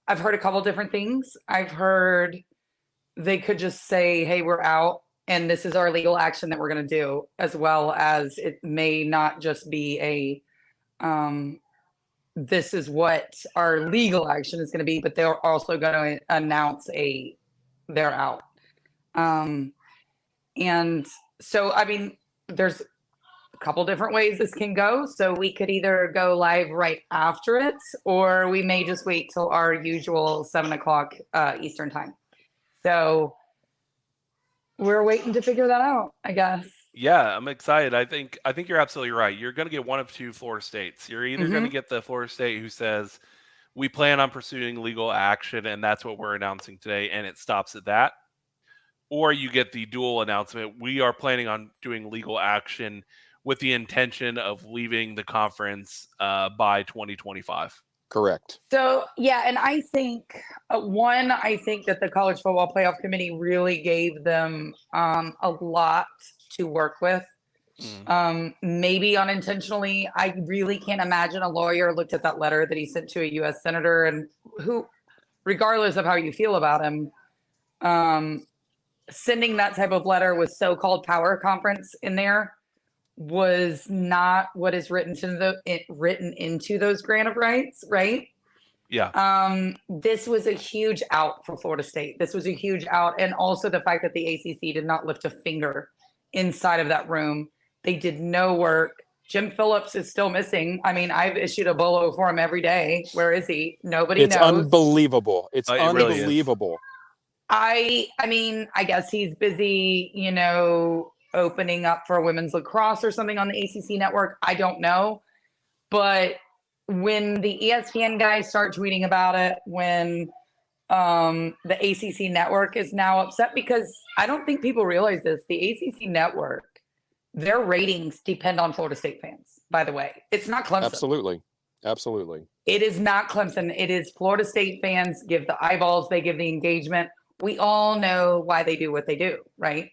S9: I've heard a couple different things. I've heard they could just say, "Hey, we're out, and this is our legal action that we're going to do," as well as it may not just be a. This is what our legal action is going to be, but they're also going to announce they're out. And so, I mean, there's a couple different ways this can go. So we could either go live right after it, or we may just wait till our usual 7 o'clock Eastern time. So we're waiting to figure that out, I guess.
S6: Yeah, I'm excited. I think you're absolutely right. You're going to get one of two Florida States. You're either going to get the Florida State who says, we plan on pursuing legal action, and that's what we're announcing today, and it stops at that. Or you get the dual announcement. We are planning on doing legal action with the intention of leaving the conference by 2025.
S7: Correct.
S9: So, yeah, and I think, I think that the College Football Playoff Committee really gave them a lot to work with. Maybe unintentionally. I really can't imagine a lawyer looked at that letter that he sent to a U.S. senator, and who, regardless of how you feel about him, sending that type of letter with so-called power conference in there was not what is written into those grant of rights, right?
S6: Yeah.
S9: This was a huge out for Florida State. This was a huge out, and also the fact that the ACC did not lift a finger inside of that room. They did no work. Jim Phillips is still missing. I mean, I've issued a bolo for him every day. Where is he? Nobody knows.
S7: It's unbelievable. It's
S6: It
S7: unbelievable.
S6: Really
S9: I mean, I guess he's busy, opening up for women's lacrosse or something on the ACC network. I don't know. But when the ESPN guys start tweeting about it, when the ACC network is now upset, because I don't think people realize this. The ACC network, their ratings depend on Florida State fans, by the way. It's not Clemson.
S7: Absolutely.
S9: It is not Clemson. It is Florida State fans give the eyeballs, they give the engagement. We all know why they do what they do, right?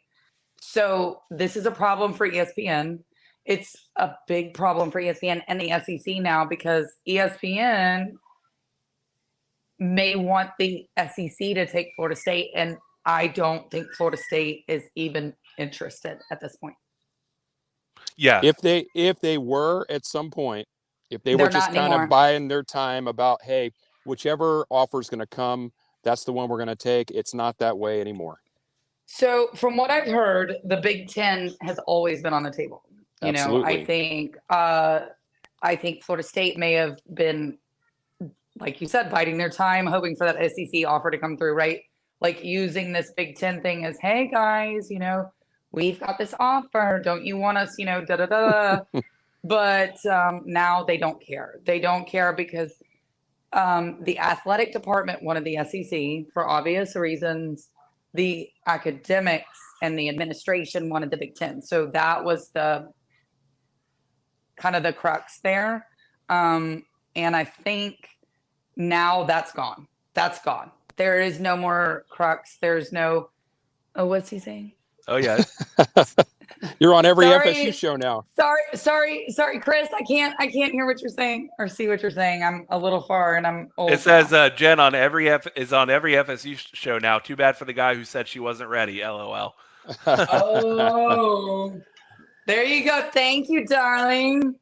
S9: So this is a problem for ESPN. It's a big problem for ESPN and the SEC now, because ESPN may want the SEC to take Florida State, and I don't think Florida State is even interested at this point.
S6: Yeah.
S7: If they were at some point, if they were just kind of buying their time about, hey, whichever offer is going to come, that's the one we're going to take. It's not that way anymore.
S9: So from what I've heard, the Big Ten has always been on the table.
S7: Absolutely.
S9: I think Florida State may have been, like you said, biding their time, hoping for that SEC offer to come through, right? Like using this Big Ten thing as, hey guys, we've got this offer. Don't you want us, da-da-da. But now they don't care. They don't care because the athletic department wanted the SEC for obvious reasons. The academics and the administration wanted the Big Ten. So that was the kind of the crux there. And I think now that's gone. That's gone. There is no more crux. There's no, what's he saying?
S6: Oh, yeah.
S7: You're on every FSU show now.
S9: Sorry, Chris. I can't hear what you're saying or see what you're saying. I'm a little far and I'm old.
S6: It says Jen is on every FSU show now. Too bad for the guy who said she wasn't ready. LOL.
S9: Oh, there you go. Thank you, darling.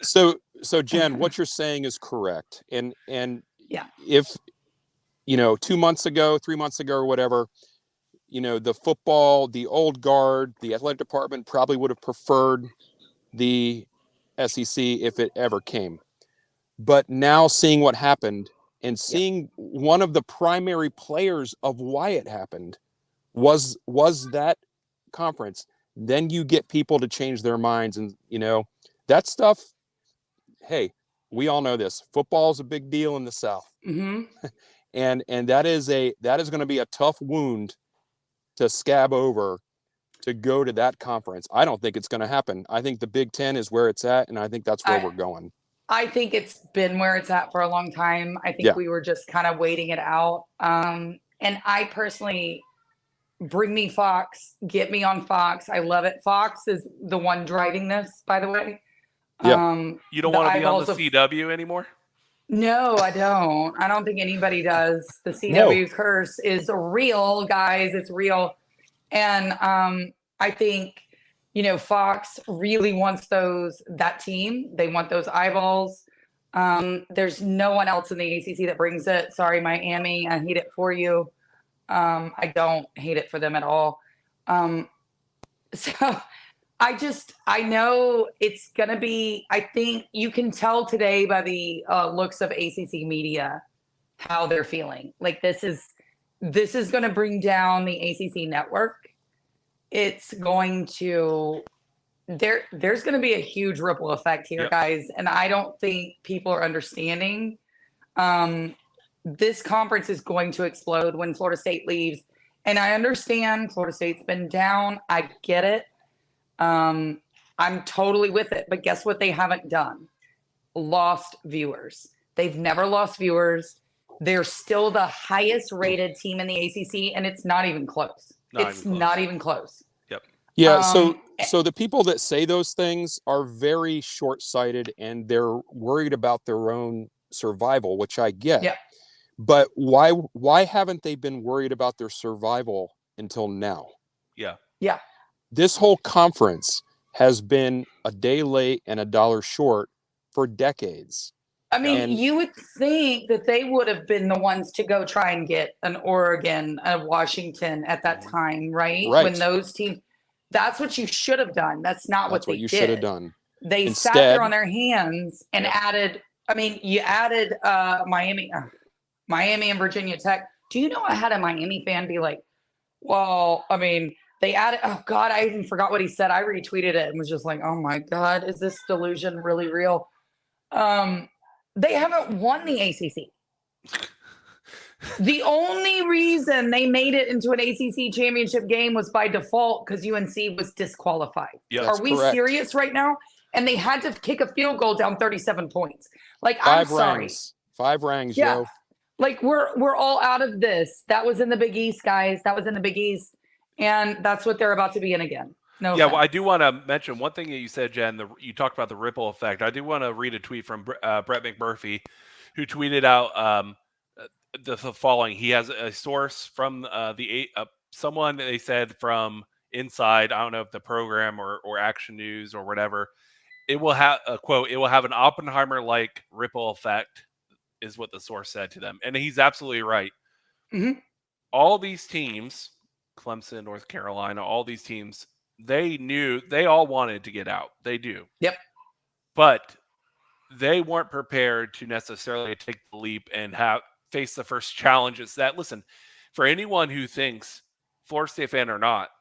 S7: So Jen, what you're saying is correct. And
S9: yeah,
S7: if 2 months ago, 3 months ago, or whatever, the football, the old guard, the athletic department probably would have preferred the SEC if it ever came. But now seeing what happened and seeing one of the primary players of why it happened was that conference, then you get people to change their minds. And, that stuff, hey, we all know this. Football is a big deal in the South.
S9: Mm-hmm.
S7: and that is going to be a tough wound to scab over to go to that conference. I don't think it's going to happen. I think the Big Ten is where it's at, and I think that's where we're going.
S9: I think it's been where it's at for a long time. I think we were just kind of waiting it out. And I personally, bring me Fox, get me on Fox. I love it. Fox is the one driving this, by the way.
S7: Yeah.
S6: You don't want to be on the CW anymore?
S9: No, I don't. I don't think anybody does. The CW curse is real, guys. It's real. And I think, Fox really wants that team. They want those eyeballs. There's no one else in the ACC that brings it. Sorry, Miami. I hate it for you. I don't hate it for them at all. So I know it's going to be, I think you can tell today by the looks of ACC media how they're feeling. Like this is going to bring down the ACC network. It's going to, there's going to be a huge ripple effect here, guys. And I don't think people are understanding. This conference is going to explode when Florida State leaves. And I understand Florida State's been down. I get it. I'm totally with it. But guess what they haven't done? Lost viewers. They've never lost viewers. They're still the highest rated team in the ACC, and it's not even close. Not even close.
S6: Yep.
S7: Yeah. So the people that say those things are very short-sighted, and they're worried about their own survival, which I get.
S9: Yeah.
S7: But why haven't they been worried about their survival until now?
S6: Yeah.
S9: Yeah.
S7: This whole conference has been a day late and a dollar short for decades.
S9: I mean, you would think that they would have been the ones to go try and get an Oregon, a Washington at that time, right?
S7: Right.
S9: When those teams, that's what you should have done. That's not what they
S7: you
S9: did.
S7: should have done.
S9: They sat there on their hands and added, you added Miami and Virginia Tech. Do you know I had a Miami fan be like, well, they added, oh God, I even forgot what he said. I retweeted it and was just like, oh my God, is this delusion really real? They haven't won the ACC. The only reason they made it into an ACC championship game was by default because UNC was disqualified.
S6: Yeah,
S9: are we serious right now? And they had to kick a field goal down 37 points. Like,
S7: I'm
S9: sorry.
S7: 5 rangs,
S9: yeah.
S7: yo.
S9: Like we're all out of this. That was in the Big East, guys. That was in the Big East. And that's what they're about to be in again. No.
S6: Yeah, well, I do want to mention one thing that you said, Jen. You talked about the ripple effect. I do want to read a tweet from Brett McMurphy, who tweeted out the following. He has a source from someone they said from inside. I don't know if the program or Action News or whatever. It will have a quote. It will have an Oppenheimer-like ripple effect, is what the source said to them, and he's absolutely right.
S9: Mm-hmm.
S6: All these teams, Clemson, North Carolina, all these teams. They all wanted to get out. They do.
S9: Yep.
S6: But they weren't prepared to necessarily take the leap and face the first challenges that, listen, for anyone who thinks, Florida State fan or not,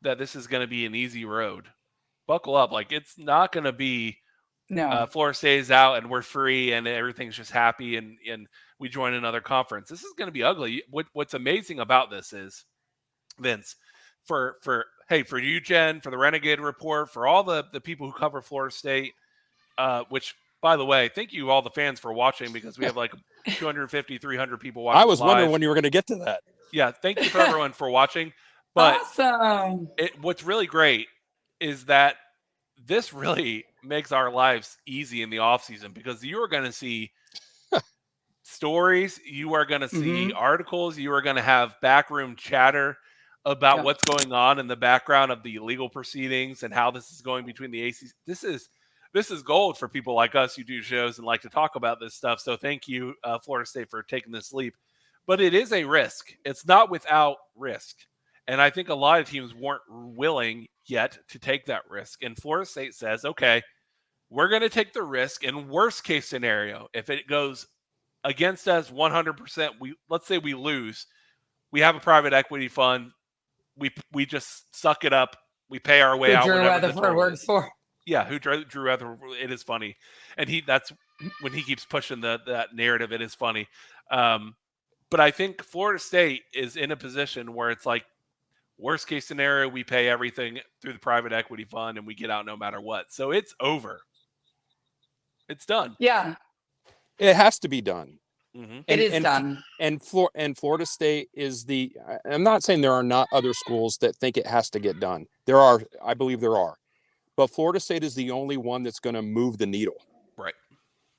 S6: that this is going to be an easy road, buckle up. Like, it's not going to be Florida State is out and we're free and everything's just happy and we join another conference. This is going to be ugly. What's amazing about this is, Vince, for you, Jen, for the Renegade Report, for all the people who cover Florida State, which, by the way, thank you all the fans for watching, because we have like 250, 300 people watching.
S7: I was
S6: live.
S7: wondering when you were going to get to that.
S6: Yeah, thank you for everyone for watching. But
S9: awesome.
S6: What's really great is that this really makes our lives easy in the off season, because you are going to see stories, you are going to see articles, you are going to have backroom chatter about what's going on in the background of the legal proceedings and how this is going between the ACC. This is gold for people like us who do shows and like to talk about this stuff. So thank you, Florida State, for taking this leap. But it is a risk. It's not without risk. And I think a lot of teams weren't willing yet to take that risk. And Florida State says, okay, we're going to take the risk. In worst case scenario, if it goes against us 100%, let's say we lose, we have a private equity fund. We just suck it up. We pay our way out.
S9: Drew Rutherford works for.
S6: Yeah, who Drew Rutherford. It is funny, and that's when he keeps pushing that narrative. It is funny, but I think Florida State is in a position where it's like, Worst case scenario, we pay everything through the private equity fund and we get out no matter what. So it's over. It's done.
S9: Yeah.
S7: It has to be done.
S6: Mm-hmm.
S9: It is done.
S7: And Florida State is I'm not saying there are not other schools that think it has to get done. There are, I believe there are. But Florida State is the only one that's going to move the needle.
S6: Right.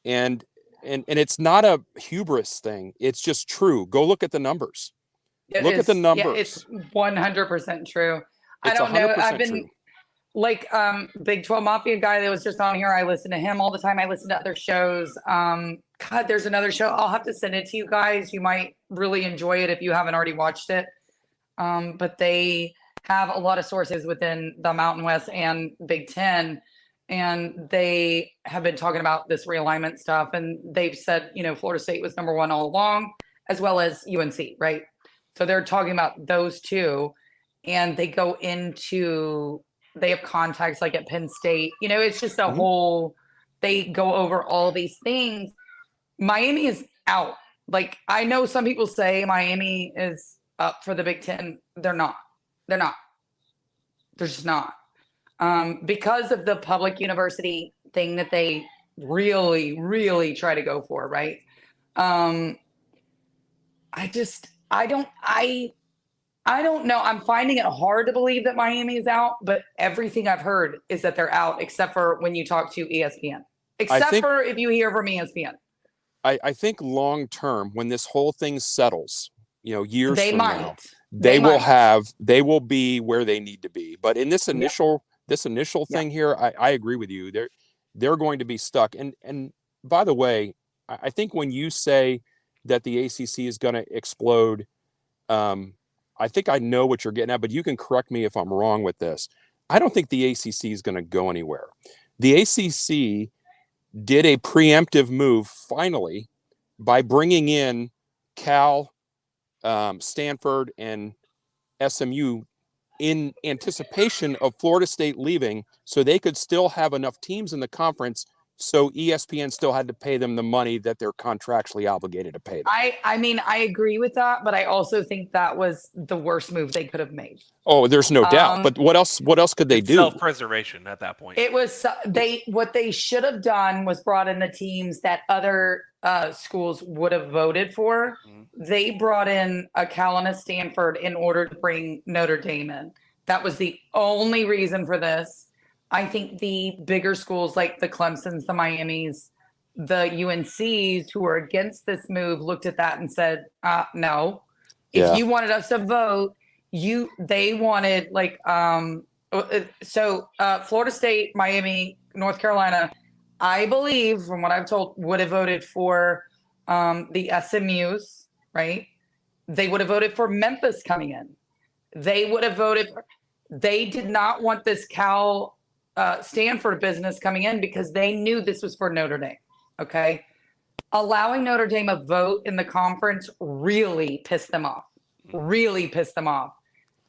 S7: And it's not a hubris thing. It's just true. Go look at the numbers. Look at the numbers.
S9: Yeah, it's 100% true.
S7: It's
S9: I don't know. I've
S7: 100%
S9: been
S7: true.
S9: like Big 12 Mafia guy that was just on here. I listen to him all the time. I listen to other shows. God, there's another show. I'll have to send it to you guys. You might really enjoy it if you haven't already watched it. But they have a lot of sources within the Mountain West and Big Ten. And they have been talking about this realignment stuff. And they've said, Florida State was number one all along, as well as UNC, right? So they're talking about those two. And they go into, they have contacts like at Penn State. It's just a whole, they go over all these things. Miami is out. Like, I know some people say Miami is up for the Big Ten. They're not. They're just not. Because of the public university thing that they really, really try to go for, right? I don't know. I'm finding it hard to believe that Miami is out, but everything I've heard is that they're out, except for when you talk to ESPN. For if you hear from ESPN.
S7: I think long term, when this whole thing settles, years
S9: They
S7: from
S9: might.
S7: now,
S9: They
S7: they will be where they need to be. But in this initial thing here, I agree with you. They're going to be stuck. And by the way, I think when you say that the ACC is going to explode, I think I know what you're getting at, but you can correct me if I'm wrong with this. I don't think the ACC is going to go anywhere. The ACC did a preemptive move finally by bringing in Cal, Stanford, and SMU in anticipation of Florida State leaving, so they could still have enough teams in the conference, so ESPN still had to pay them the money that they're contractually obligated to pay them.
S9: I mean, I agree with that, but I also think that was the worst move they could have made.
S7: Oh, there's no doubt. But what else could they do?
S6: Self-preservation at that point.
S9: It was what they should have done was brought in the teams that other schools would have voted for. Mm-hmm. They brought in a Cal and a Stanford in order to bring Notre Dame in. That was the only reason for this. I think the bigger schools like the Clemsons, the Miamis, the UNCs who were against this move looked at that and said, no. If you wanted us to vote, they wanted Florida State, Miami, North Carolina, I believe, from what I've told, would have voted for the SMUs, right? They would have voted for Memphis coming in. They would have voted. They did not want this Cal Stanford business coming in because they knew this was for Notre Dame. Okay. Allowing Notre Dame a vote in the conference really pissed them off.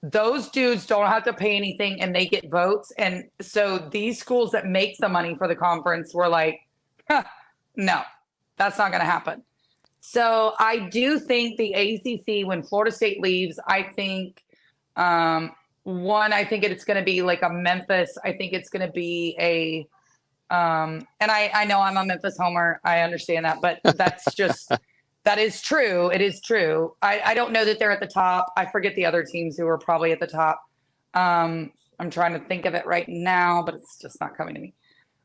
S9: Those dudes don't have to pay anything and they get votes. And so these schools that make the money for the conference were like, no, that's not going to happen. So I do think the ACC, when Florida State leaves, I think, I think it's going to be like a Memphis. I think it's going to be a, and I know I'm a Memphis homer. I understand that, but that's just, that is true. It is true. I don't know that they're at the top. I forget the other teams who are probably at the top. I'm trying to think of it right now, but it's just not coming to me.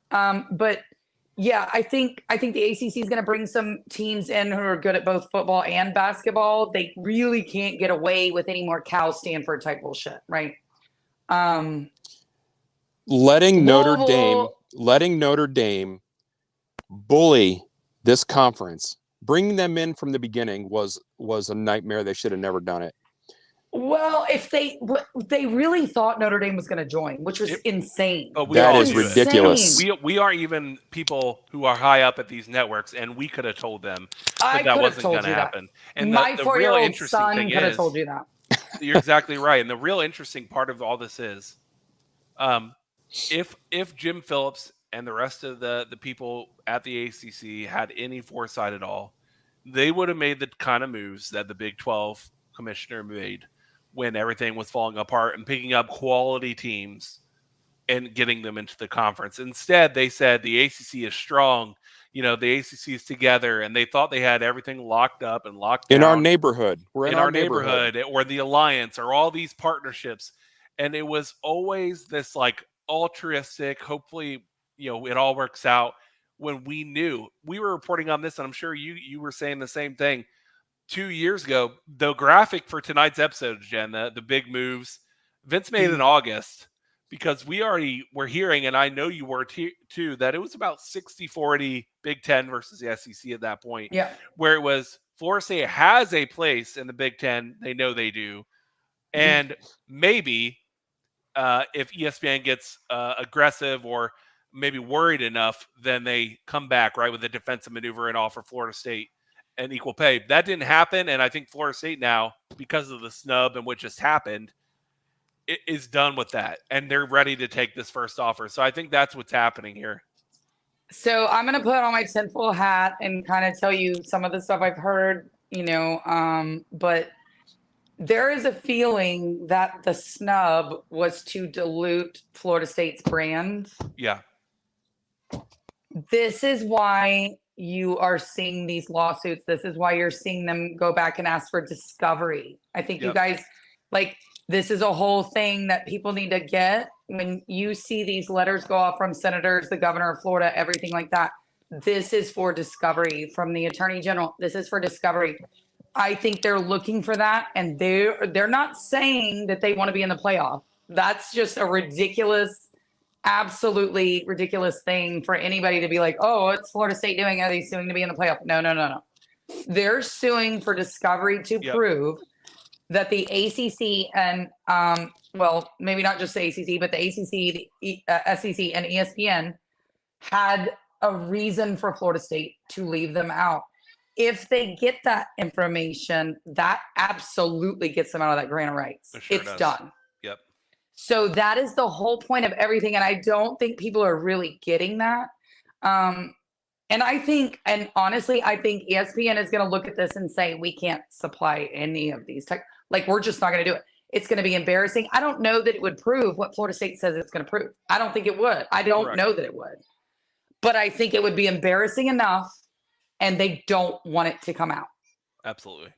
S9: But yeah, I think the ACC is going to bring some teams in who are good at both football and basketball. They really can't get away with any more Cal Stanford type bullshit, right?
S7: Letting Notre Dame bully this conference, bringing them in from the beginning was a nightmare. They should have never done it.
S9: Well, if they really thought Notre Dame was going to join, which was insane.
S6: But
S7: that is ridiculous.
S6: We are even people who are high up at these networks, and we could have told them that wasn't going to happen. And
S9: my
S6: the real interesting
S9: son
S6: thing
S9: could have
S6: is,
S9: told you that.
S6: You're exactly right. And the real interesting part of all this is, if Jim Phillips and the rest of the people at the ACC had any foresight at all, they would have made the kind of moves that the Big 12 commissioner made, when everything was falling apart and picking up quality teams and getting them into the conference. Instead, they said the ACC is strong. The ACC is together, and they thought they had everything locked up and locked down.
S7: In our neighborhood. We're in our
S6: neighborhood, or the alliance, or all these partnerships. And it was always this like altruistic, hopefully, it all works out, when we knew. We were reporting on this, and I'm sure you were saying the same thing 2 years ago. The graphic for tonight's episode, Jen, the big moves, Vince made in August, because we already were hearing, and I know you were too, that it was about 60-40 Big Ten versus the SEC at that point.
S9: Yeah.
S6: Where it was Florida State has a place in the Big Ten. They know they do. And maybe if ESPN gets aggressive or maybe worried enough, then they come back, right, with a defensive maneuver and offer Florida State an equal pay. That didn't happen, and I think Florida State now, because of the snub and what just happened, is done with that, and they're ready to take this first offer. So I think that's what's happening here.
S9: So I'm going to put on my tinfoil hat and kind of tell you some of the stuff I've heard, but there is a feeling that the snub was to dilute Florida State's brand.
S6: Yeah.
S9: This is why you are seeing these lawsuits. This is why you're seeing them go back and ask for discovery. I think you guys, this is a whole thing that people need to get. When you see these letters go off from senators, the governor of Florida, everything like that, this is for discovery. From the attorney general, this is for discovery. I think they're looking for that, and they're not saying that they want to be in the playoff. That's just a ridiculous, absolutely ridiculous thing for anybody to be like, oh, it's Florida State doing it. Are they suing to be in the playoff? No. They're suing for discovery to prove that the ACC and, maybe not just the ACC, but the ACC, the SEC, and ESPN had a reason for Florida State to leave them out. If they get that information, that absolutely gets them out of that grant of rights. It's done.
S6: Yep.
S9: So that is the whole point of everything. And I don't think people are really getting that. And I think, and honestly, I think ESPN is going to look at this and say, we can't supply any of these we're just not going to do it. It's going to be embarrassing. I don't know that it would prove what Florida State says it's going to prove. I don't think it would. I don't know that it would. But I think it would be embarrassing enough, and they don't want it to come out.
S6: Absolutely.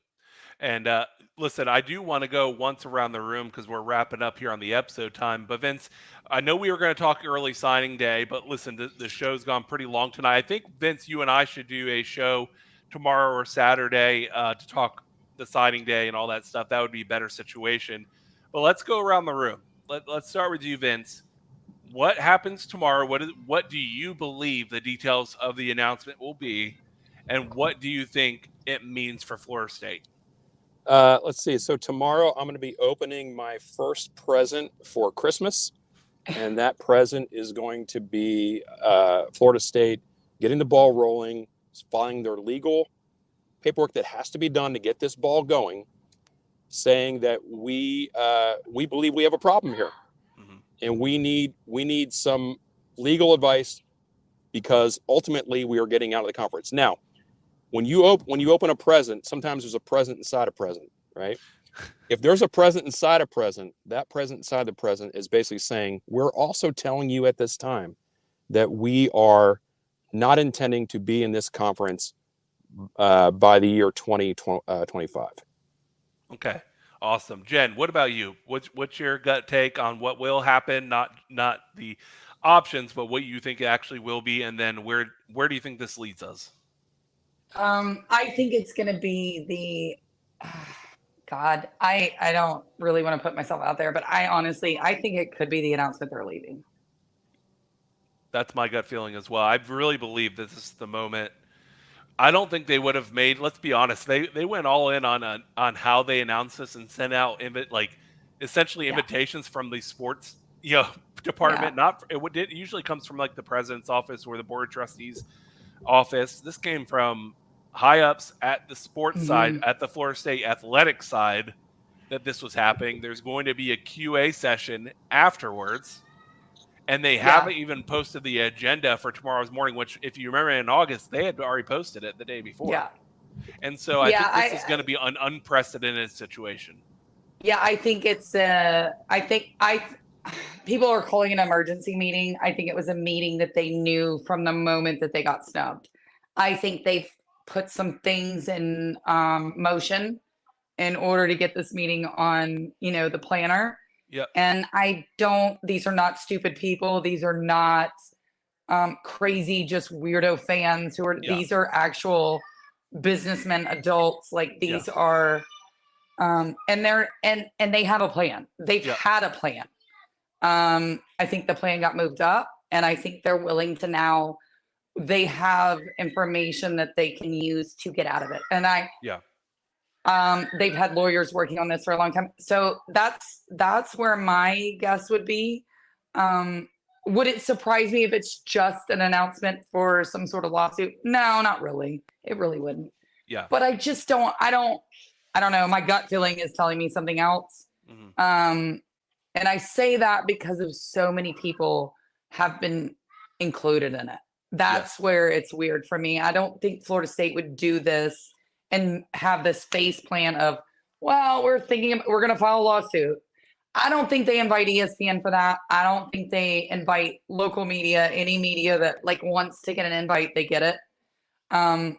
S6: And listen, I do want to go once around the room because we're wrapping up here on the episode time. But Vince, I know we were going to talk early signing day, but listen, the show's gone pretty long tonight. I think, Vince, you and I should do a show tomorrow or Saturday to talk the signing day and all that stuff. That would be a better situation. But let's go around the room. Let's start with you, Vince. What happens tomorrow? What do you believe the details of the announcement will be? And what do you think it means for Florida State?
S7: Let's see. So tomorrow I'm going to be opening my first present for Christmas. And that present is going to be Florida State getting the ball rolling, following their legal paperwork that has to be done to get this ball going, saying that we believe we have a problem here. Mm-hmm. And we need some legal advice because ultimately we are getting out of the conference. Now, when you open a present, sometimes there's a present inside a present, right? If there's a present inside a present, that present inside the present is basically saying, we're also telling you at this time that we are not intending to be in this conference by the year 2025.
S6: Okay, awesome. Jen, what about you? What's your gut take on what will happen? Not the options, but what you think it actually will be, and then where do you think this leads us?
S9: I think it's going to be I don't really want to put myself out there, but I think it could be the announcement they're leaving.
S6: That's my gut feeling as well. I really believe this is the moment. I don't think they would have made, let's be honest, they went all in on how they announced this and sent out essentially invitations from the sports department. It usually comes from like the president's office or the board of trustees office. This came from high ups at the sports side, at the Florida State athletic side, that this was happening. There's going to be a QA session afterwards, and they haven't even posted the agenda for tomorrow's morning, which, if you remember, in August they had already posted it the day before. And so I think this is going to be an unprecedented situation.
S9: Yeah, I think it's people are calling it an emergency meeting. I think it was a meeting that they knew from the moment that they got snubbed. I think they've put some things in motion in order to get this meeting on, the planner.
S6: Yep.
S9: And these are not stupid people. These are not crazy, just weirdo fans these are actual businessmen, adults. Like these are, and they have a plan. They've had a plan. I think the plan got moved up, and I think they're willing to now. They have information that they can use to get out of it, and they've had lawyers working on this for a long time. So that's where my guess would be. Would it surprise me if it's just an announcement for some sort of lawsuit? No, not really. It really wouldn't.
S6: Yeah.
S9: But I just don't. I don't know. My gut feeling is telling me something else. And I say that because of so many people have been included in it. That's where it's weird for me. I don't think Florida State would do this and have this face plan of, well, we're going to file a lawsuit. I don't think they invite ESPN for that. I don't think they invite local media, any media that wants to get an invite, they get it. I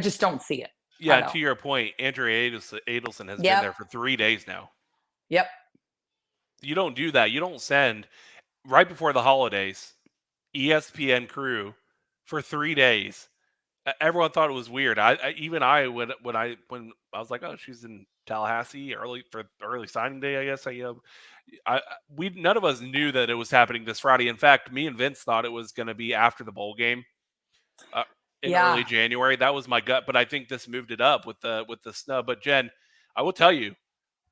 S9: just don't see it.
S6: Yeah, to your point, Andrea Adelson has been there for 3 days now.
S9: Yep.
S6: You don't do that. You don't send right before the holidays ESPN crew for 3 days. Everyone thought it was weird. When I was like, oh, she's in Tallahassee for early signing day, I guess. None of us knew that it was happening this Friday. In fact, me and Vince thought it was going to be after the bowl game in early January. That was my gut, but I think this moved it up with the snub. But Jen, I will tell you,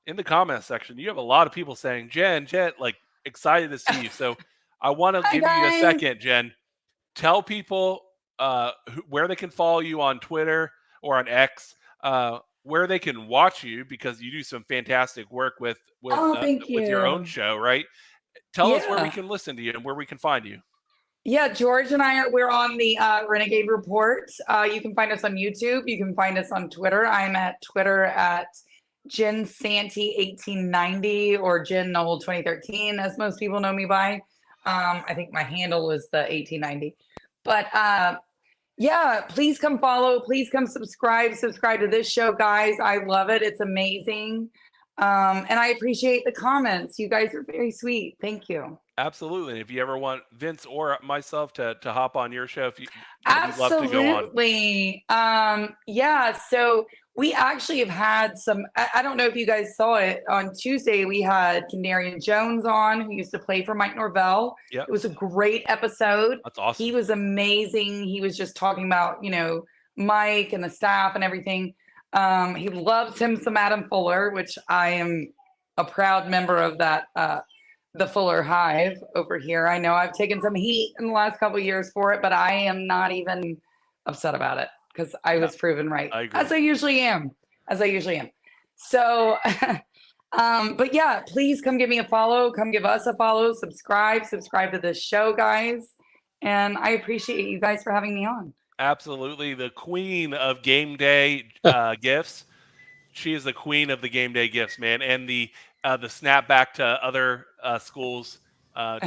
S6: in the comment section, you have a lot of people saying, Jen, excited to see you. So I want to give you a second, Jen. Tell people where they can follow you on Twitter or on X, where they can watch you, because you do some fantastic work with your own show, right? Tell us where we can listen to you and where we can find you.
S9: Yeah, George and we're on the Renegade Report. You can find us on YouTube. You can find us on Twitter. I'm at Twitter at Jen Santee 1890 or Jen Noel 2013, as most people know me by. I think my handle was the 1890. But please come follow. Please come subscribe to this show, guys. I love it. It's amazing. And I appreciate the comments. You guys are very sweet. Thank you.
S6: Absolutely. And if you ever want Vince or myself to hop on your show, we'd
S9: Absolutely.
S6: love to go on.
S9: So we actually have had some, I don't know if you guys saw it, on Tuesday, we had Canarian Jones on, who used to play for Mike Norvell.
S6: Yep.
S9: It was a great episode.
S6: That's awesome.
S9: He was amazing. He was just talking about, Mike and the staff and everything. He loves him some Adam Fuller, which I am a proud member of that, the Fuller Hive over here. I know I've taken some heat in the last couple of years for it, but I am not even upset about it because I was proven right, as I usually am. So, but yeah, please come give me a follow. Come give us a follow. Subscribe to this show, guys. And I appreciate you guys for having me on.
S6: Absolutely. The queen of game day gifts. She is the queen of the game day gifts, man. And the snap back to other schools'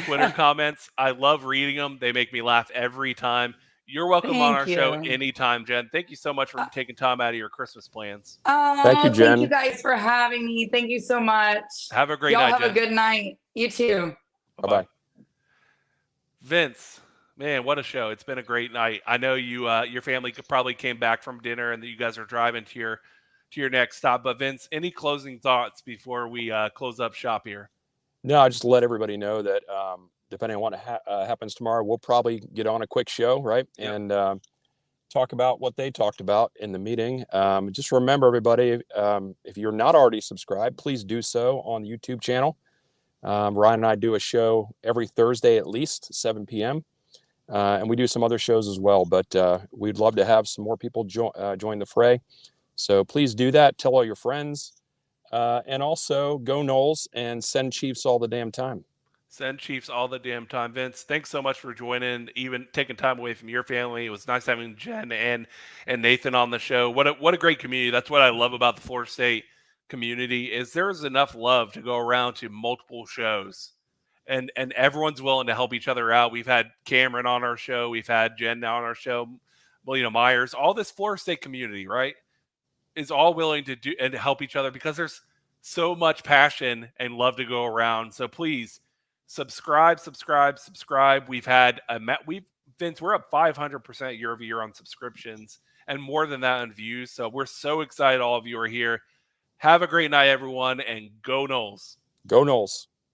S6: Twitter comments. I love reading them. They make me laugh every time. You're welcome on our show anytime, Jen. Thank you so much for taking time out of your Christmas plans.
S7: Thank you, Jen.
S9: Thank you guys for having me. Thank you so much.
S6: Have a great
S9: Y'all
S6: night,
S9: have
S6: Jen.
S9: a good night. You too.
S7: Bye-bye.
S6: Vince, man, what a show. It's been a great night. I know your family probably came back from dinner and that you guys are driving to your next stop. But Vince, any closing thoughts before we close up shop here?
S7: No, I just let everybody know that depending on what happens tomorrow, we'll probably get on a quick show, right?
S6: Yeah.
S7: And talk about what they talked about in the meeting. Just remember, everybody, if you're not already subscribed, please do so on the YouTube channel. Ryan and I do a show every Thursday at least 7 p.m. And we do some other shows as well, but we'd love to have some more people join the fray. So please do that. Tell all your friends. And also go Noles and send Chiefs all the damn time.
S6: Send Chiefs all the damn time. Vince, thanks so much for joining, even taking time away from your family. It was nice having Jen and Nathan on the show. What a great community. That's what I love about the Florida State community is there's enough love to go around to multiple shows, and everyone's willing to help each other out. We've had Cameron on our show, we've had Jen now on our show, well, Myers, all this Florida State community, right, is all willing to do and to help each other because there's so much passion and love to go around. So please subscribe. We've had Vince, we're up 500% year over year on subscriptions and more than that on views. So we're so excited all of you are here. Have a great night, everyone, and go Noles.
S7: Go Noles.